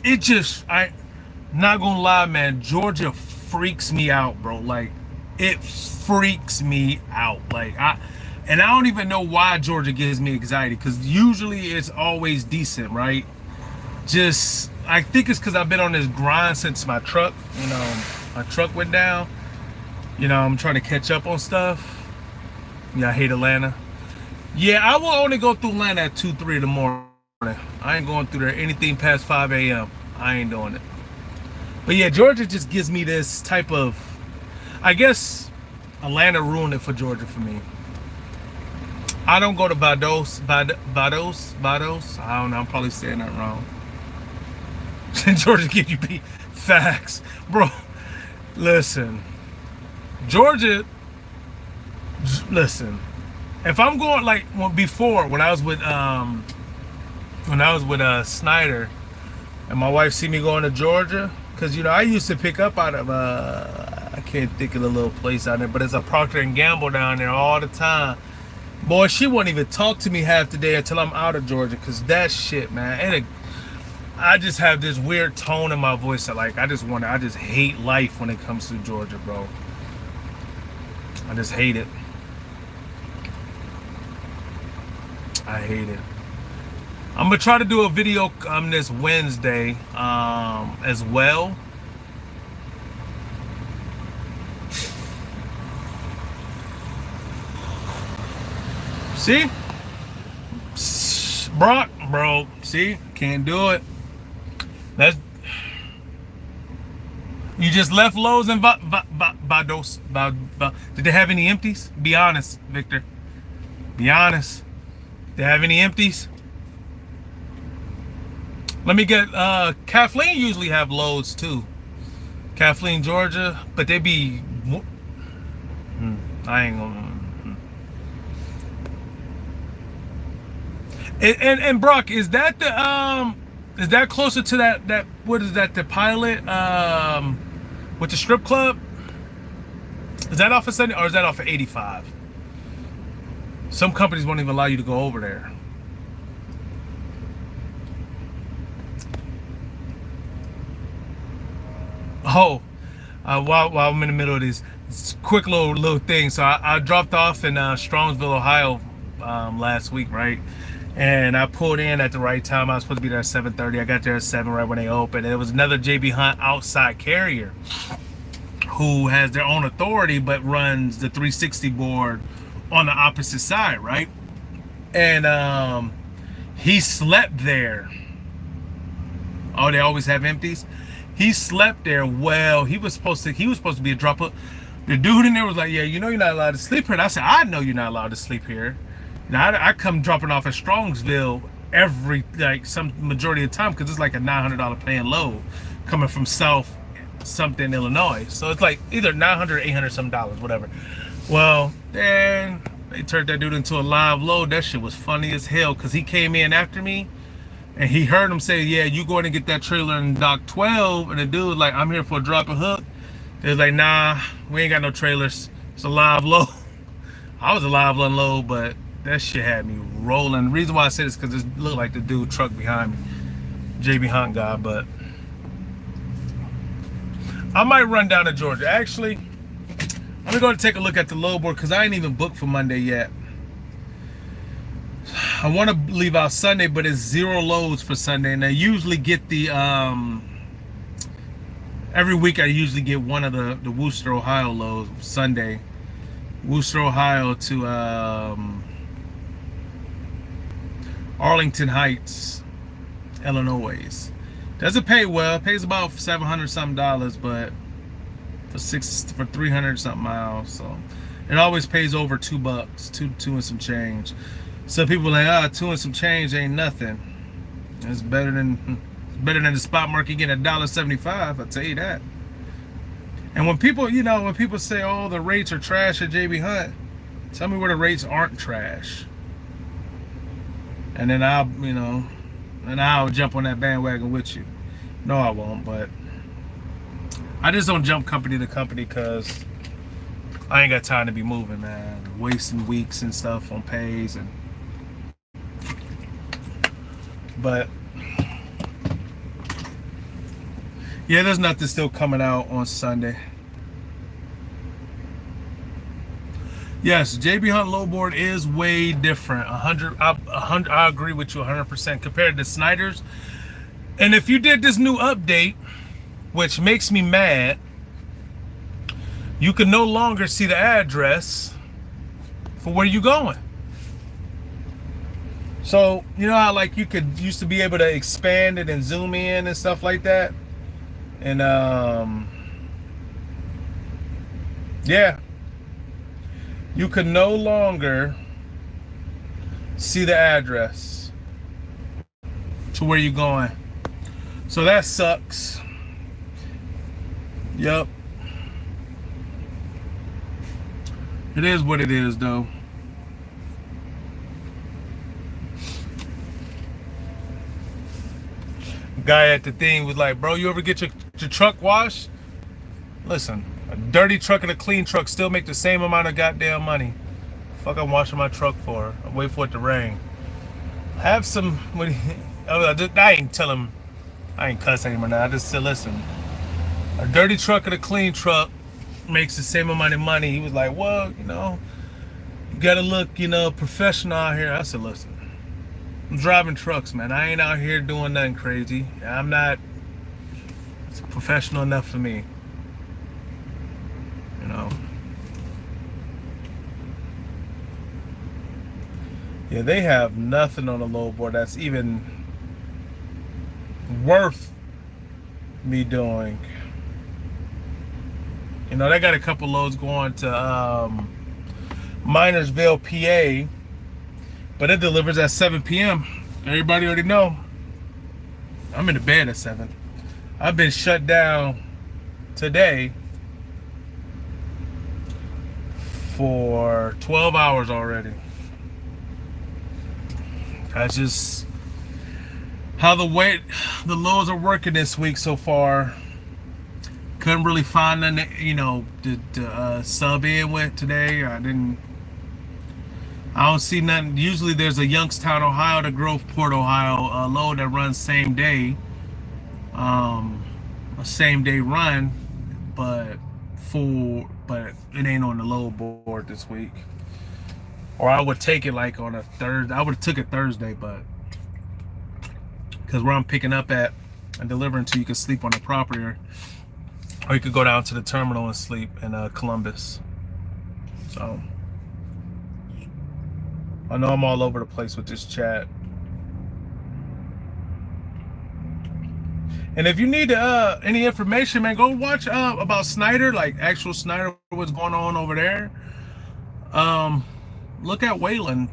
it just, not gonna lie, man, Georgia freaks me out, bro. Like, it freaks me out. Like, and I don't even know why Georgia gives me anxiety, because usually it's always decent, right? Just, I think it's because I've been on this grind since my truck, my truck went down. I'm trying to catch up on stuff. Yeah, I hate Atlanta. Yeah, I will only go through Atlanta at 2, 3 in the morning. I ain't going through there anything past 5 a.m. I ain't doing it. But yeah, Georgia just gives me this type of, I guess Atlanta ruined it for Georgia for me. I don't go to Vados. I don't know. I'm probably saying that wrong. Georgia gives you beat. Facts, bro. Listen, Georgia. Listen, if I'm going like before when I was with Snyder, and my wife see me going to Georgia, because I used to pick up out of I can't think of the little place out there, but it's a Procter and Gamble down there all the time. Boy, she won't even talk to me half the day until I'm out of Georgia, because that shit, man. And I just have this weird tone in my voice that I just hate life when it comes to Georgia, bro. I just hate it. I hate it. I'm gonna try to do a video this Wednesday as well. See? Brock, bro. See? Can't do it. You just left Lowe's and Vados. Did they have any empties? Be honest, Victor. Be honest. Did they have any empties? Let me get Kathleen usually have Lowe's too. Kathleen, Georgia, but they be I ain't gonna. And Brock, is that closer to that what is that, the Pilot with the strip club? Is that off of 70 or is that off of 85? Some companies won't even allow you to go over there. Oh, while I'm in the middle of this quick little thing, so I dropped off in Strongsville, Ohio last week, right? And I pulled in at the right time. I was supposed to be there at 7:30. I got there at 7 right when they opened. And it was another JB Hunt outside carrier who has their own authority but runs the 360 board on the opposite side, right? And he slept there. Oh, they always have empties. He slept there. Well, he was supposed to be a drop up. The dude in there was like, yeah, you're not allowed to sleep here. And I said, I know you're not allowed to sleep here. Now I come dropping off at Strongsville some majority of the time, because it's like a $900 paying load coming from South something Illinois. So it's like either $900 or $800 some dollars, whatever. Well, then they turned that dude into a live load. That shit was funny as hell, because he came in after me and he heard him say, yeah, you going to get that trailer in dock 12. And the dude was like, I'm here for a drop and hook. They was like, nah, we ain't got no trailers. It's a live load. I was a live unload, but that shit had me rolling. The reason why I said this because it looked like the dude truck behind me, JB Hunt guy. But I might run down to Georgia. Actually, I'm gonna go take a look at the load board, because I ain't even booked for Monday yet. I want to leave out Sunday, but it's 0 loads for Sunday, and I usually get the every week I usually get one of the Wooster, Ohio loads Sunday. Wooster, Ohio to Arlington Heights, Illinois. Doesn't pay well. It pays about $700 something, but for 300 something miles. So it always pays over $2, two and some change. Some people are like, 2 and some change ain't nothing. It's better than the spot market getting $1.75. I'll tell you that. And when people say, oh, the rates are trash at JB Hunt, tell me where the rates aren't trash. And then I'll jump on that bandwagon with you. No, I won't, but I just don't jump company to company, because I ain't got time to be moving, man. Wasting weeks and stuff on pays. But yeah, there's nothing still coming out on Sunday. Yes, JB Hunt lowboard is way different. 100. I agree with you 100% compared to Snyder's. And if you did this new update, which makes me mad, you can no longer see the address for where you going. So you know how you used to be able to expand it and zoom in and stuff like that, and yeah. You can no longer see the address to where you're going. So that sucks. Yep. It is what it is, though. Guy at the thing was like, bro, you ever get your truck washed? Listen, a dirty truck and a clean truck still make the same amount of goddamn money. Fuck, I'm washing my truck for. I wait for it to rain. Have some. I ain't tell him. I ain't cuss anymore now. I just said, listen, a dirty truck and a clean truck makes the same amount of money. He was like, well, you gotta look, professional out here. I said, listen, I'm driving trucks, man. I ain't out here doing nothing crazy. I'm not professional enough for me. Yeah, they have nothing on the load board that's even worth me doing. They got a couple loads going to Minersville, PA, but it delivers at 7 p.m. Everybody already know. I'm in the bed at 7. I've been shut down today for 12 hours already. That's just how the loads are working this week so far. Couldn't really find nothing, to sub in with today. I don't see nothing. Usually there's a Youngstown, Ohio to Groveport, Ohio load that runs same day. A same day run, but it ain't on the load board this week. Or I would take it like on a Thursday. I would have took it Thursday, but because where I'm picking up at and delivering to, you can sleep on the property, or you could go down to the terminal and sleep in Columbus. So I know I'm all over the place with this chat. And if you need any information, man, go watch about Snyder, like actual Snyder, what's going on over there. Look at Waylon,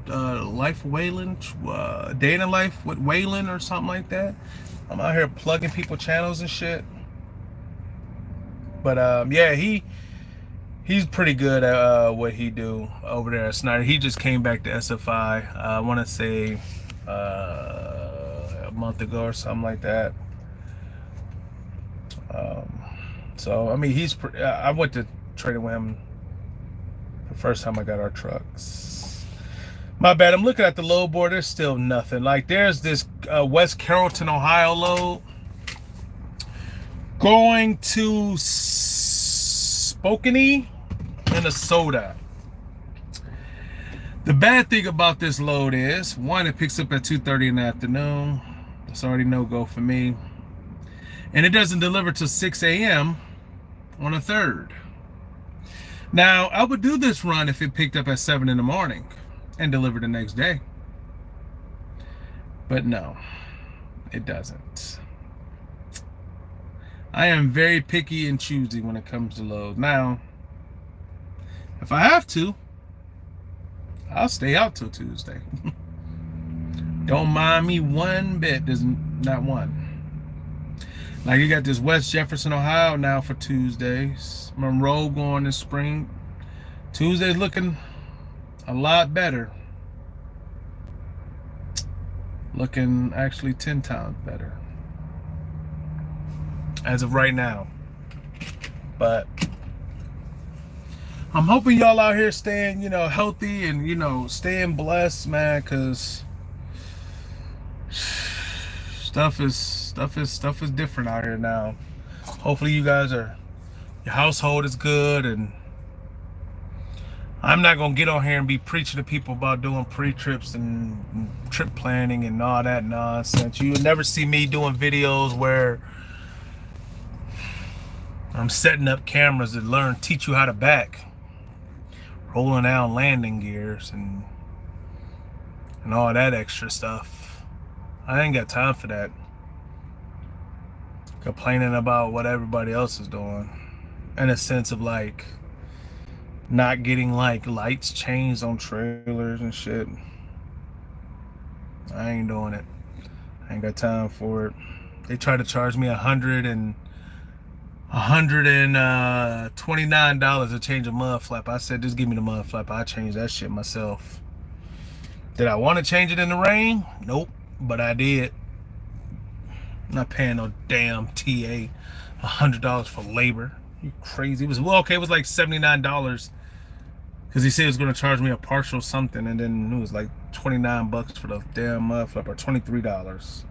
Life of Waylon, Day in the Life with Waylon or something like that. I'm out here plugging people channels and shit. But yeah, he's pretty good at what he do over there at Snyder. He just came back to SFI. I want to say a month ago or something like that. So I mean, I went to trading with him the first time I got our trucks. My bad. I'm looking at the load board. There's still nothing. Like there's this West Carrollton, Ohio load going to Spokane, Minnesota. The bad thing about this load is, one, it picks up at 2:30 in the afternoon. That's already no go for me. And it doesn't deliver till 6 a.m. on a 3rd. Now, I would do this run if it picked up at 7 in the morning and delivered the next day. But no, it doesn't. I am very picky and choosy when it comes to loads. Now, if I have to, I'll stay out till Tuesday. Don't mind me one bit. There's not one. Like you got this West Jefferson, Ohio now for Tuesdays. Monroe going this spring. Tuesday's looking a lot better. Looking actually 10 times better as of right now. But I'm hoping y'all out here staying, healthy and, staying blessed, man, because stuff is different out here now. Hopefully your household is good, and I'm not gonna get on here and be preaching to people about doing pre-trips and trip planning and all that nonsense. You will never see me doing videos where I'm setting up cameras to teach you how to back, rolling down landing gears and all that extra stuff. I ain't got time for that. Complaining about what everybody else is doing, in a sense of like not getting like lights changed on trailers and shit. I ain't doing it. I ain't got time for it. They tried to charge me $129 to change a mud flap. I said, just give me the mud flap. I change that shit myself. Did I want to change it in the rain? Nope, but I did. I'm not paying no damn TA $100 for labor. You crazy? It was okay. It was like $79 because he said he was going to charge me a partial something, and then it was like $29 for the damn mud flap, or $23.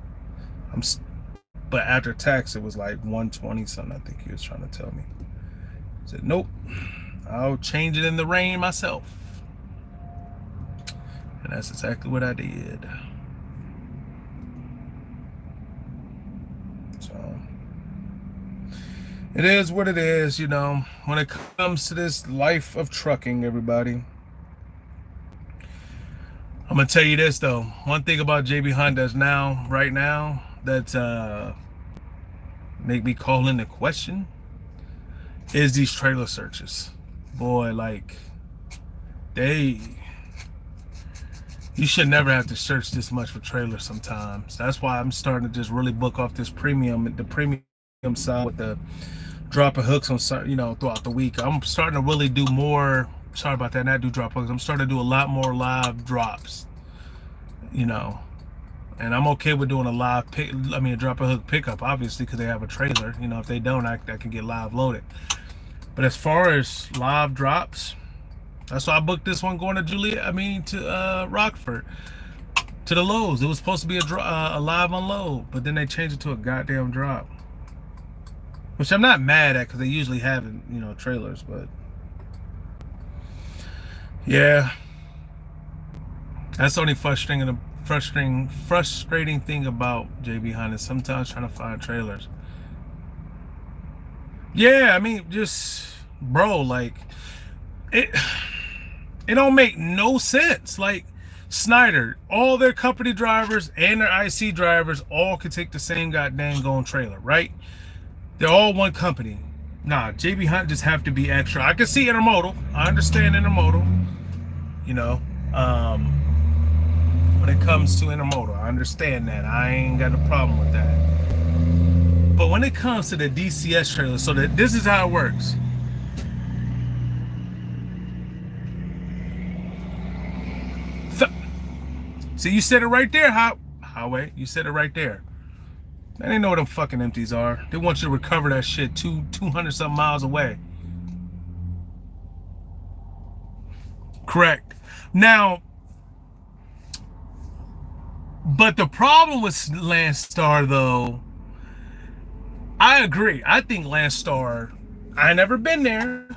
But after tax, it was like $120 something. I think he was trying to tell me. I said, nope, I'll change it in the rain myself. And that's exactly what I did. So it is what it is, you know, when it comes to this life of trucking, everybody. I'm gonna tell you this though. One thing about JB Honda's right now, that's make me call into question is these trailer searches. Boy, like you should never have to search this much for trailers sometimes. That's why I'm starting to just really book off the premium side with the dropping hooks on, you know, throughout the week. I'm starting to really do more. Sorry about that. Not do drop hooks. I'm starting to do a lot more live drops, you know, and I'm okay with doing a drop a hook pickup, obviously, because they have a trailer. You know, if they don't, I can get live loaded. But as far as live drops, that's why I booked this one going to Rockford, to the Lowe's. It was supposed to be a live unload, but then they changed it to a goddamn drop, which I'm not mad at because they usually have, you know, trailers. But yeah, that's the only frustrating thing about JB Honda. Sometimes trying to find trailers. Yeah, I mean, just bro, like it don't make no sense. Like Snyder, all their company drivers and their IC drivers all could take the same goddamn going trailer, right? They're all one company. Nah, JB Hunt just have to be extra. I can see intermodal. I understand intermodal. You know, when it comes to intermodal, I understand that. I ain't got a problem with that. But when it comes to the DCS trailer, so that this is how it works. See, you said it right there, Highway. You said it right there. They didn't know what them fucking empties are. They want you to recover that shit 200 something miles away. Correct. Now, but the problem with Landstar, though, I agree. I think Landstar, I never been there.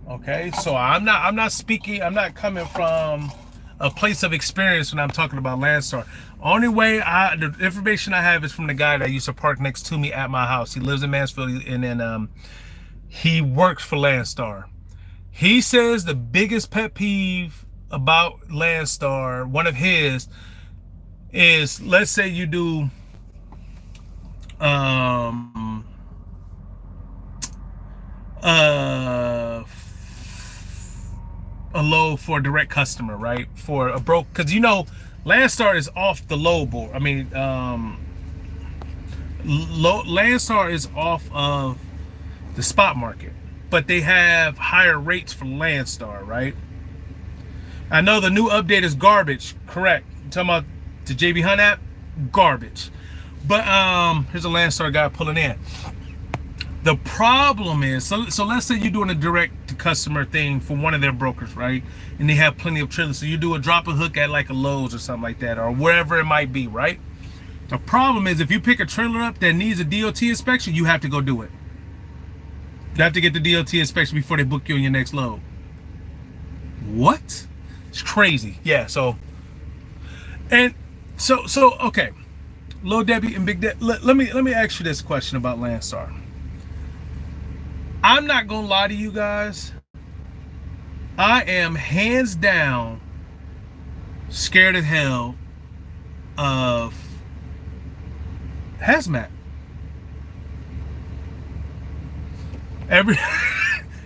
Okay, so I'm not speaking. I'm not coming from a place of experience when I'm talking about Landstar. Only way the information I have is from the guy that used to park next to me at my house. He lives in Mansfield, and then he works for Landstar. He says the biggest pet peeve about Landstar, one of his, is, let's say you do a load for a direct customer, right? For a broke, because you know Landstar is off the load board. I mean, Landstar is off of the spot market, but they have higher rates for Landstar, right? I know the new update is garbage, correct? I'm talking about the JB Hunt app, garbage. But here's a Landstar guy pulling in. The problem is, so let's say you're doing a direct to customer thing for one of their brokers, right? And they have plenty of trailers. So you do a drop a hook at like a Lowe's or something like that, or wherever it might be, right? The problem is, if you pick a trailer up that needs a DOT inspection, you have to go do it. You have to get the DOT inspection before they book you on your next load. What? It's crazy. Yeah, so okay. Lil Debbie and Big Debbie, let me ask you this question about Landstar. I'm not gonna lie to you guys. I am hands down scared as hell of hazmat.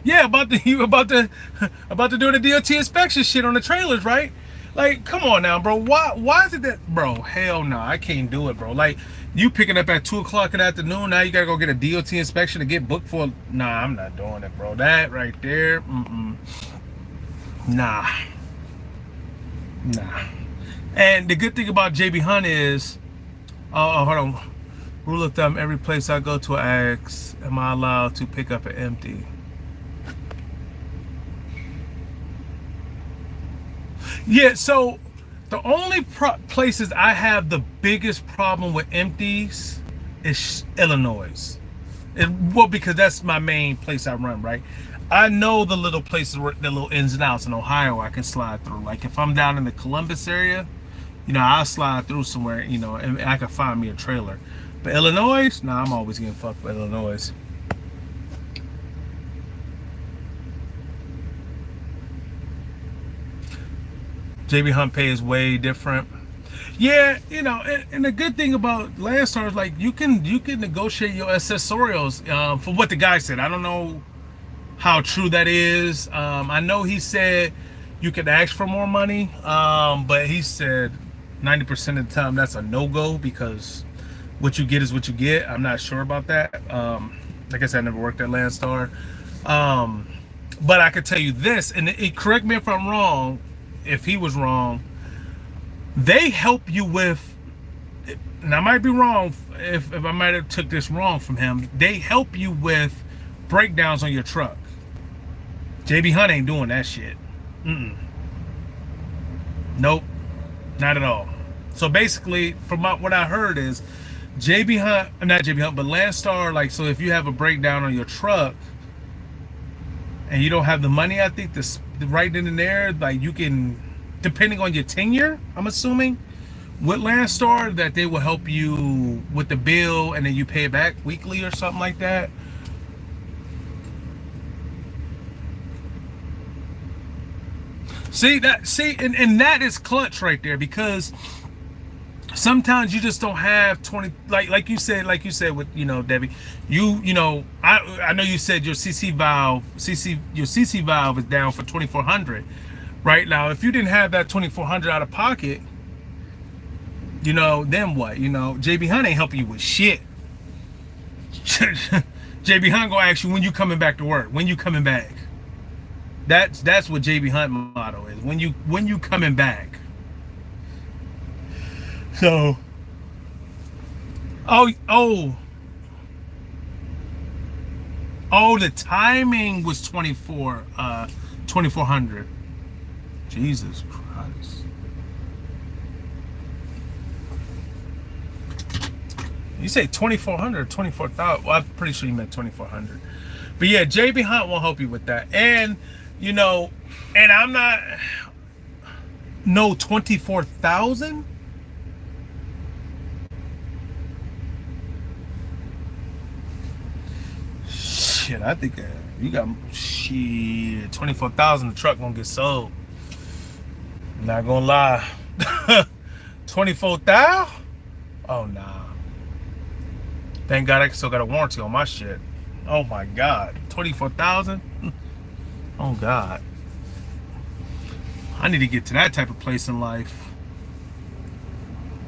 Yeah, about to do the DOT inspection shit on the trailers, right? Like, come on now, bro. Why is it that, bro? Hell no, I can't do it, bro. Like, you picking up at 2 o'clock in the afternoon. Now you gotta go get a DOT inspection to get booked for. Nah, I'm not doing it, bro. That right there, nah, nah. And the good thing about JB Hunt is, hold on. Rule of thumb: every place I go to, I ask, "Am I allowed to pick up an empty?" Yeah, so the only places I have the biggest problem with empties is Illinois. Well, because that's my main place I run, right? I know the little places, where the little ins and outs in Ohio I can slide through. Like if I'm down in the Columbus area, I'll slide through somewhere, and I can find me a trailer. But Illinois, nah, I'm always getting fucked with Illinois. JB Hunt pay is way different. Yeah, and the good thing about Landstar is like you can negotiate your accessorials. From what the guy said, I don't know how true that is. I know he said you could ask for more money, but he said 90% of the time that's a no-go because what you get is what you get. I'm not sure about that. Like I said, I never worked at Landstar, but I could tell you this, and correct me if I'm wrong. If he was wrong, they help you with, and I might be wrong if I might have took this wrong from him, they help you with breakdowns on your truck. JB Hunt ain't doing that shit. Nope, not at all. So basically, from what I heard is JB Hunt, not JB Hunt, but Landstar, like, so if you have a breakdown on your truck and you don't have the money, I think this right then and there, like you can, depending on your tenure, I'm assuming, with Landstar, that they will help you with the bill and then you pay it back weekly or something like that. See, and that is clutch right there, because sometimes you just don't have 20, like you said with Debbie, I know you said your CC valve is down for 2,400 right now. If you didn't have that 2,400 out of pocket, then what? JB Hunt ain't helping you with shit. JB Hunt gonna ask you when you coming back to work, when you coming back. That's what JB Hunt motto is, when you coming back. So, oh, the timing was 2,400. Jesus Christ. You say 2,400 or 24,000? Well, I'm pretty sure you meant 2,400. But yeah, JB Hunt will help you with that. And, and I'm not, no, 24,000? Shit, I think you got 24,000. The truck gonna get sold. Not gonna lie. 24,000? Oh nah. Thank God I still got a warranty on my shit. Oh my God, 24,000? Oh God. I need to get to that type of place in life.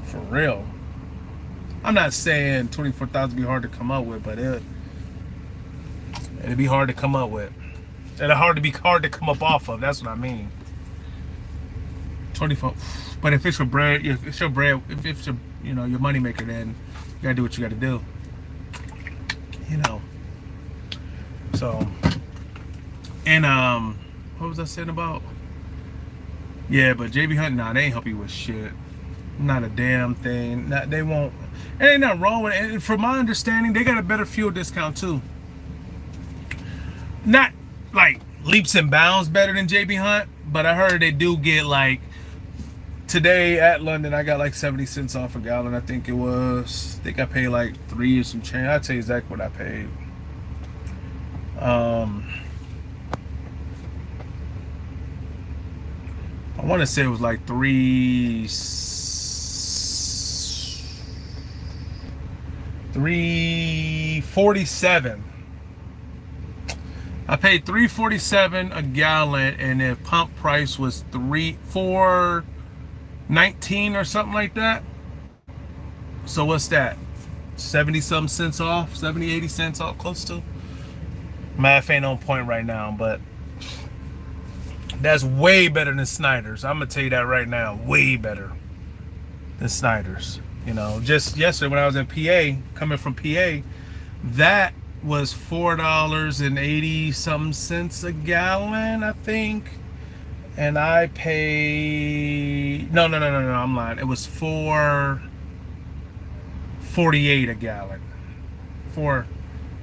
For real. I'm not saying 24,000 be hard to come up with, but it'd be hard to come up with. It'd hard to come up off of. That's what I mean. 24. But if it's your bread, if it's your your money maker, then you gotta do what you gotta do. So, and what was I saying about? Yeah, but JB Hunt, nah, they ain't help you with shit. Not a damn thing. They won't. It ain't nothing wrong with it. And from my understanding, they got a better fuel discount too. Not like leaps and bounds better than JB Hunt, but I heard they do get like, today at London I got like 70 cents off a gallon. I think it was. I think I paid like 3 or some change. I'll tell you exactly what I paid. I want to say it was like 347. I paid $3.47 a gallon, and the pump price was $4 19 or something like that. So what's that? 70 some cents off, 70, 80 cents off, close to. Math ain't on point right now, but that's way better than Snyder's. I'm gonna tell you that right now. Way better than Snyder's. You know, just yesterday when I was in PA, coming from PA, that was $4.80 some cents a gallon, I think. And I paid no, I'm lying. It was $4.48 a gallon.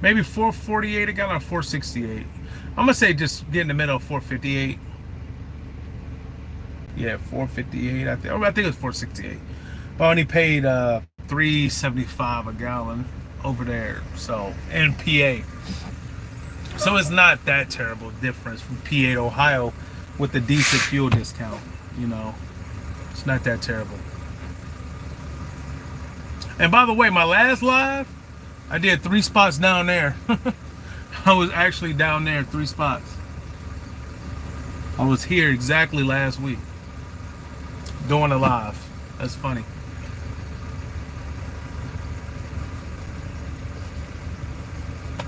Maybe $4.48 a gallon or $4.68. I'm gonna say just get in the middle of $4.58. Yeah, $4.58. I think it was $4.68. But I only paid $3.75 a gallon over there. So in PA. So it's not that terrible difference from PA to Ohio with the decent fuel discount. You know, it's not that terrible. And by the way, my last live, I did 3 spots down there. I was actually down there 3 spots. I was here exactly last week doing a live. That's funny.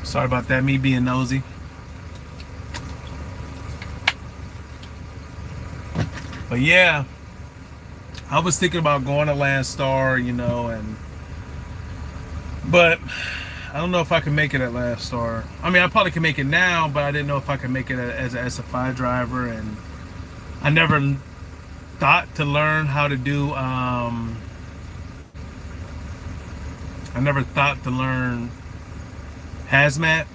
Sorry about that, me being nosy. But yeah, I was thinking about going to Landstar, you know, but I don't know if I can make it at Landstar. I mean, I probably can make it now, but I didn't know if I could make it as an SFI driver, and I never thought to learn how to do. I never thought to learn hazmat.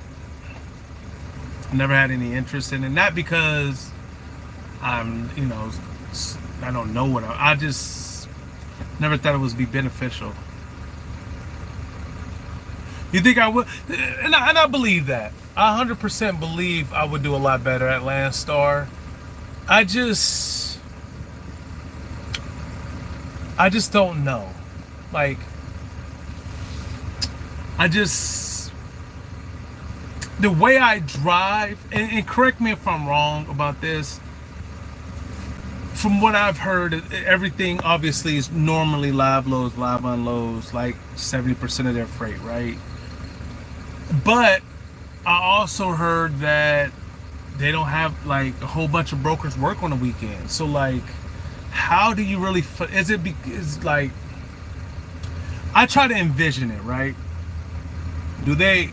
I never had any interest in it, not because I'm, you know, I don't know what I just never thought it would be beneficial. You think I would? And I believe that. I 100% believe I would do a lot better at Landstar. I just don't know. Like, the way I drive, and correct me if I'm wrong about this, from what I've heard, everything obviously is normally live loads, live unloads, like 70% of their freight, right? But I also heard that they don't have like a whole bunch of brokers work on the weekend. So like, how do you really, is like, I try to envision it, right? Do they,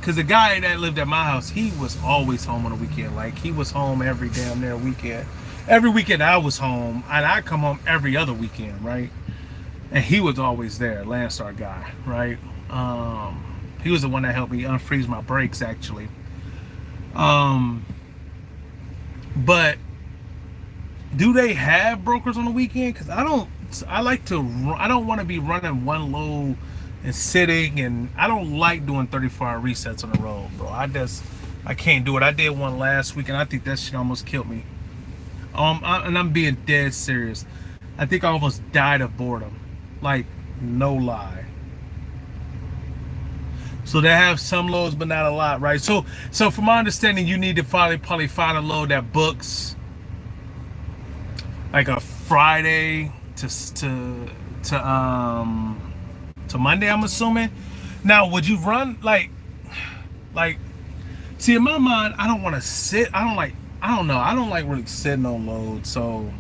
because the guy that lived at my house, he was always home on the weekend. Like, he was home every damn near weekend. Every weekend I was home, and I come home every other weekend, right? And he was always there, Landstar guy, right? He was the one that helped me unfreeze my brakes, actually. But do they have brokers on the weekend? Because I don't want to be running one load and sitting, and I don't like doing 34-hour resets on the road, bro. I can't do it. I did one last week, and I think that shit almost killed me. And I'm being dead serious. I think I almost died of boredom. Like, no lie. So they have some loads, but not a lot, right? So from my understanding, you need to probably find a load that books like a Friday to Monday, I'm assuming. Now, would you run like see, in my mind, I don't want to sit. I don't like really sitting on loads. So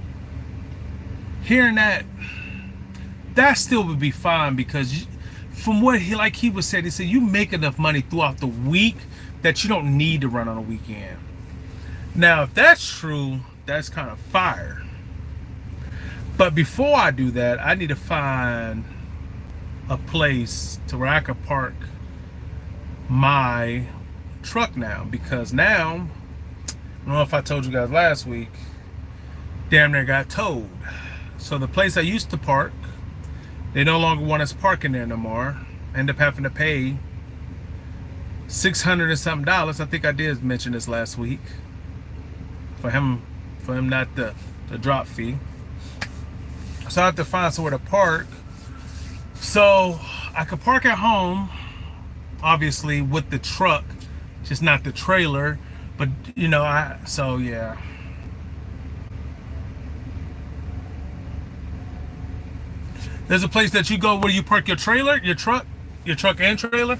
hearing that still would be fine, because from what he was saying, he said you make enough money throughout the week that you don't need to run on a weekend. Now, if that's true, that's kind of fire. But before I do that, I need to find a place to where I could park my truck now, because now, I don't know if I told you guys last week, damn near got towed. So the place I used to park, they no longer want us parking there no more. End up having to pay $600 and something. I think I did mention this last week. For him not the drop fee. So I have to find somewhere to park. So I could park at home, obviously, with the truck, just not the trailer. But you know, so yeah. There's a place that you go where you park your trailer, your truck and trailer.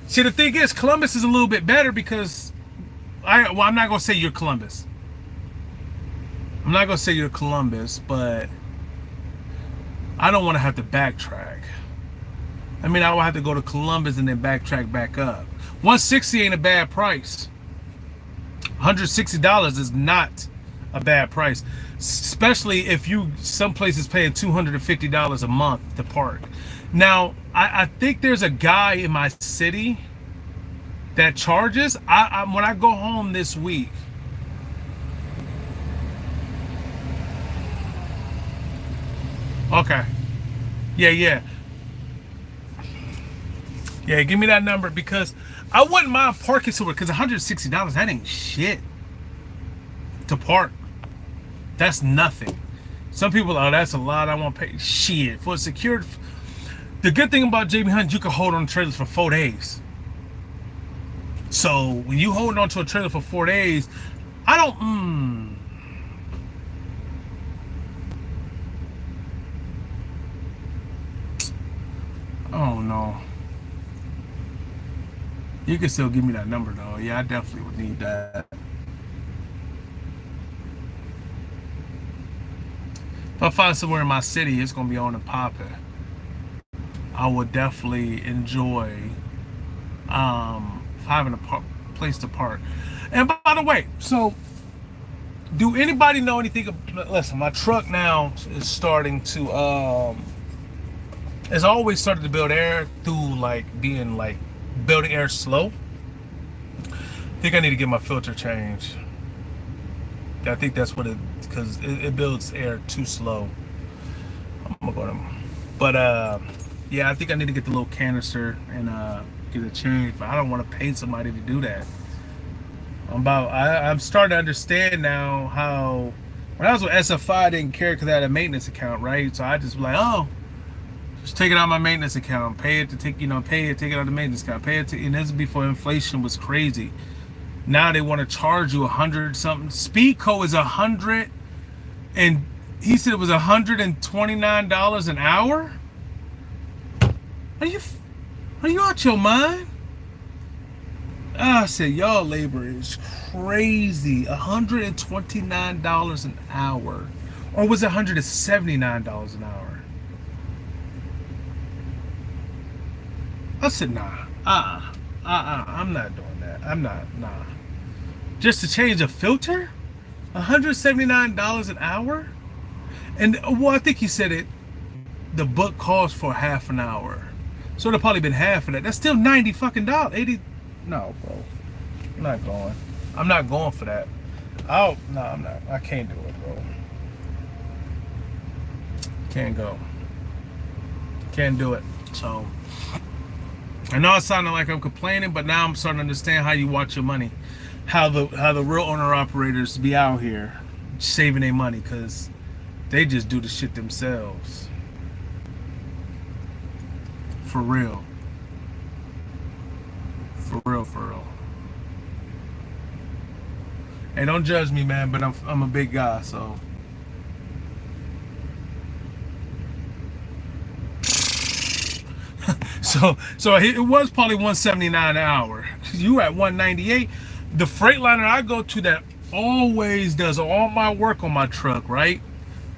See, the thing is, Columbus is a little bit better because I'm not gonna say you're Columbus. I'm not gonna say you're Columbus, but I don't want to have to backtrack. I mean, I will have to go to Columbus and then backtrack back up. 160 ain't a bad price. $160 is not a bad price, especially if some places paying $250 a month to park. Now, I think there's a guy in my city that charges. When I go home this week, okay, yeah, give me that number because I wouldn't mind parking somewhere because $160, that ain't shit to park. That's nothing. Some people, oh, that's a lot. I want to pay shit for secured. The good thing about JB Hunt, you can hold on to trailers for 4 days. So when you hold on to a trailer for 4 days, I don't. Oh no. You can still give me that number though. Yeah, I definitely would need that. If I find somewhere in my city, it's gonna be on and popping. I would definitely enjoy having a place to park. And by the way, so do anybody know anything? Listen, my truck now is starting to it's always started to build air through like being like building air slow. I think I need to get my filter changed. I think that's what because it builds air too slow. I'm gonna go to, but yeah, I think I need to get the little canister and get it changed. But I don't want to pay somebody to do that. I'm starting to understand now how when I was with SFI, I didn't care because I had a maintenance account, right? So I just was like, oh, just take it out of my maintenance account, pay it to take, take it out of the maintenance account, pay it to, and this is before inflation was crazy. Now they want to charge you 100 something. Speedco is 100, and he said it was $129 an hour. Are you out your mind? I said, y'all labor is crazy. $129 an hour, or was it $179 an hour? I said, nah, I'm not doing that. Nah. Just to change a filter? $179 an hour? And well, I think he said it, the book calls for half an hour. So it'll probably been half of that. That's still 90 fucking dollars. 80. No, bro. I'm not going. I'm not going for that. I'm not. I can't do it, bro. Can't go. Can't do it. So I know it sounded like I'm complaining, but now I'm starting to understand how you watch your money, how the real owner operators be out here saving their money because they just do the shit themselves. For real. For real. Hey, don't judge me, man, but I'm a big guy, so. So it was probably $179 an hour. You at $198. The Freightliner I go to that always does all my work on my truck, right?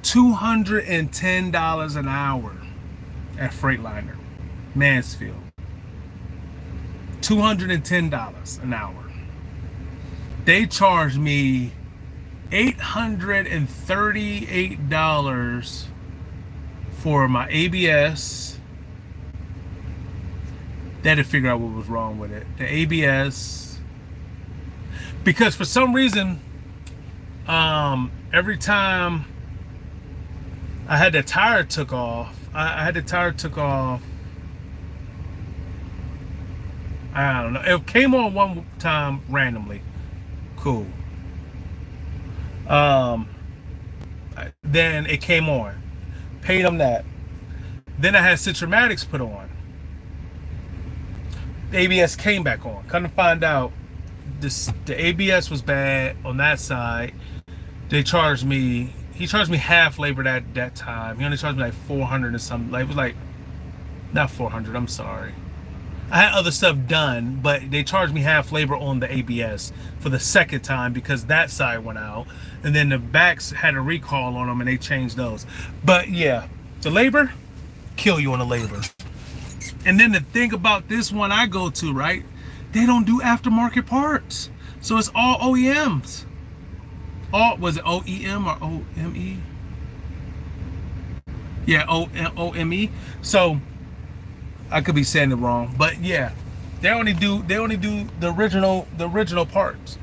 $210 an hour at Freightliner, Mansfield. $210 an hour. They charged me $838 for my ABS. They had to figure out what was wrong with it. The ABS, because for some reason, every time I had the tire took off, I had the tire took off. I don't know. It came on one time randomly. Cool. Then it came on. Paid them that. Then I had Citromatics put on. The ABS came back on. Come to find out, the ABS was bad on that side. They charged me. he charged me half labor that time. He only charged me like 400 or something. Like it was like not 400. I'm sorry. I had other stuff done, but they charged me half labor on the ABS for the second time because that side went out, and then the backs had a recall on them, and they changed those. But yeah, the labor kill you on the labor. And then the thing about this one I go to, right? They don't do aftermarket parts, so it's all OEMs. All was it OEM or OME? Yeah, OME. So I could be saying it wrong, but yeah, they only do the original parts.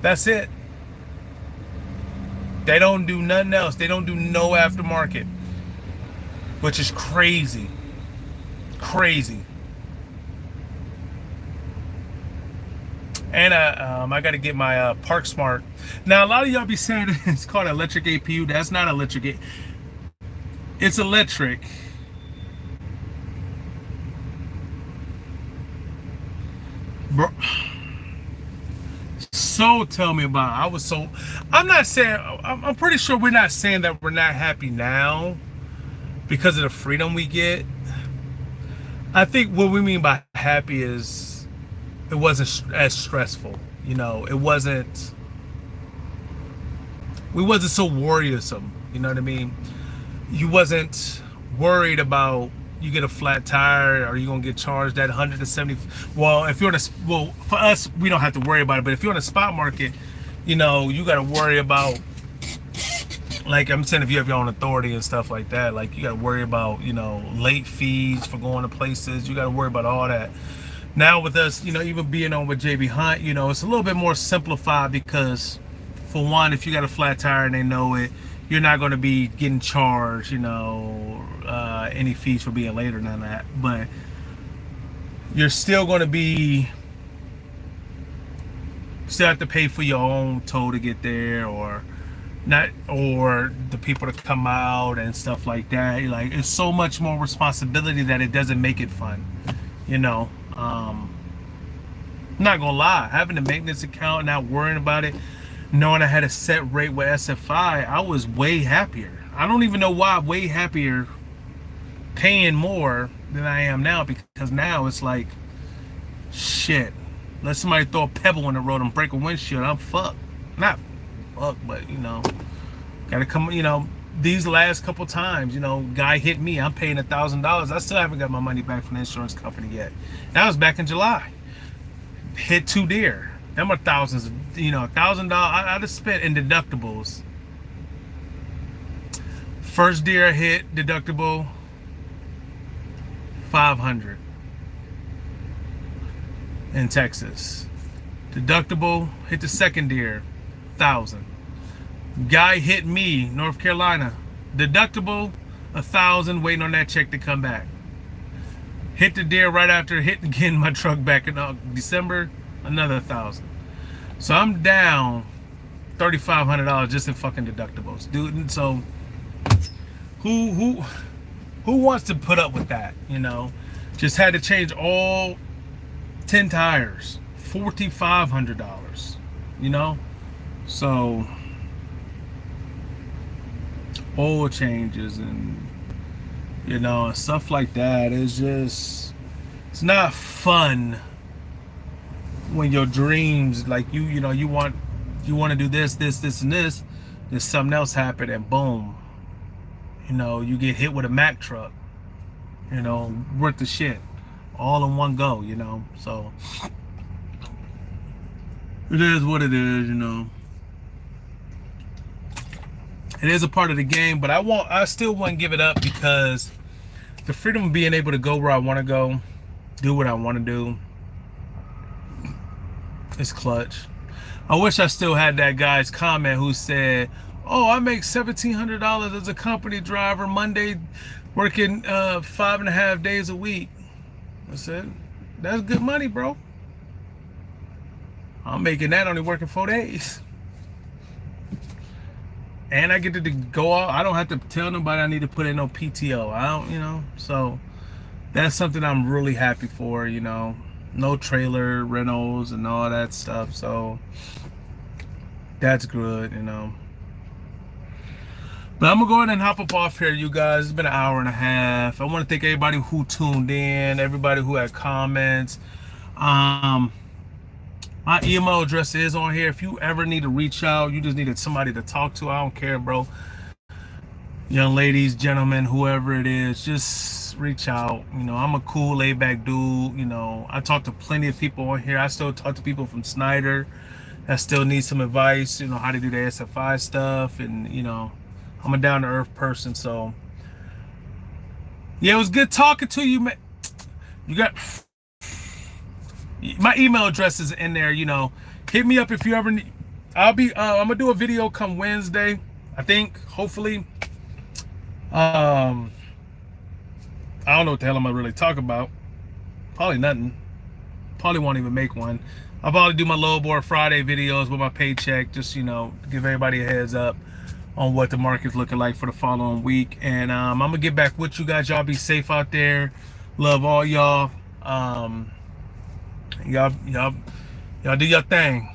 That's it. They don't do nothing else. They don't do no aftermarket, which is crazy. Crazy. And I got to get my Park Smart. Now a lot of y'all be saying it's called electric APU. That's not electric. It's electric. Bro, so tell me about it. I'm not saying, I'm pretty sure we're not saying that we're not happy now because of the freedom we get. I think what we mean by happy is it wasn't as stressful. You know, we wasn't so worrisome. You know what I mean? You wasn't worried about you get a flat tire, are you gonna get charged that 170? Well, if you're for us, we don't have to worry about it. But if you're in a spot market, you know, you got to worry about, like I'm saying, if you have your own authority and stuff like that, like you got to worry about, you know, late fees for going to places. You got to worry about all that. Now with us, you know, even being on with JB Hunt, you know, it's a little bit more simplified because, for one, if you got a flat tire and they know it, you're not going to be getting charged, you know, any fees for being late or none of that. But you're still going to still have to pay for your own toll to get there, or not, or the people to come out and stuff like that. Like, it's so much more responsibility that it doesn't make it fun, you know. I'm not gonna lie, having a maintenance account, not worrying about it, knowing I had a set rate with SFI, I was way happier. I don't even know why I'm way happier paying more than I am now, because now it's like, shit, let somebody throw a pebble in the road and break a windshield, I'm fucked. Not fucked, but, you know, gotta come, you know, these last couple times, you know, guy hit me, I'm paying $1,000. I still haven't got my money back from the insurance company yet. That was back in July. Hit 2 deer. Them are thousands, you know, $1,000 I just spent in deductibles. First deer I hit, deductible $500 in Texas. Deductible, hit the second deer, $1,000. Guy hit me, North Carolina. Deductible, $1,000, waiting on that check to come back. Hit the deer right after getting my truck back in December, another $1,000. So I'm down $3,500 just in fucking deductibles, dude. So who wants to put up with that? You know, just had to change all 10 tires, $4,500. You know, so oil changes and, you know, stuff like that is just, it's not fun when your dreams, like you know, you want to do this and this, then something else happened and boom, you know, you get hit with a Mack truck, you know, worth the shit, all in one go, you know. So it is what it is, you know. It is a part of the game, but I still won't give it up, because the freedom of being able to go where I want to go, do what I want to do, is clutch. I wish I still had that guy's comment who said, oh, I make $1,700 as a company driver Monday, working 5.5 days a week. I said, that's good money, bro. I'm making that only working 4 days. And I get to go out. I don't have to tell nobody I need to put in no PTO. I don't, you know. So that's something I'm really happy for, you know. No trailer rentals and all that stuff. So that's good, you know. But I'm gonna go ahead and hop up off here, you guys. It's been an hour and a half. I want to thank everybody who tuned in, everybody who had comments. Um, my email address is on here. If you ever need to reach out, you just needed somebody to talk to. I don't care, bro. Young ladies, gentlemen, whoever it is, just reach out. You know, I'm a cool, laid back dude. You know, I talk to plenty of people on here. I still talk to people from Snyder that still need some advice, you know, how to do the SFI stuff. And, you know, I'm a down to earth person. So, yeah, it was good talking to you, man. You got my email address is in there. You know, hit me up if you ever need. I'm gonna do a video come Wednesday, I think, hopefully. Um, I don't know what the hell I'm gonna really talk about. Probably nothing. Probably won't even make one. I'll probably do my low board Friday videos with my paycheck, just, you know, give everybody a heads up on what the market's looking like for the following week. And I'm gonna get back with you guys. Y'all be safe out there. Love all y'all. Y'all do your thing.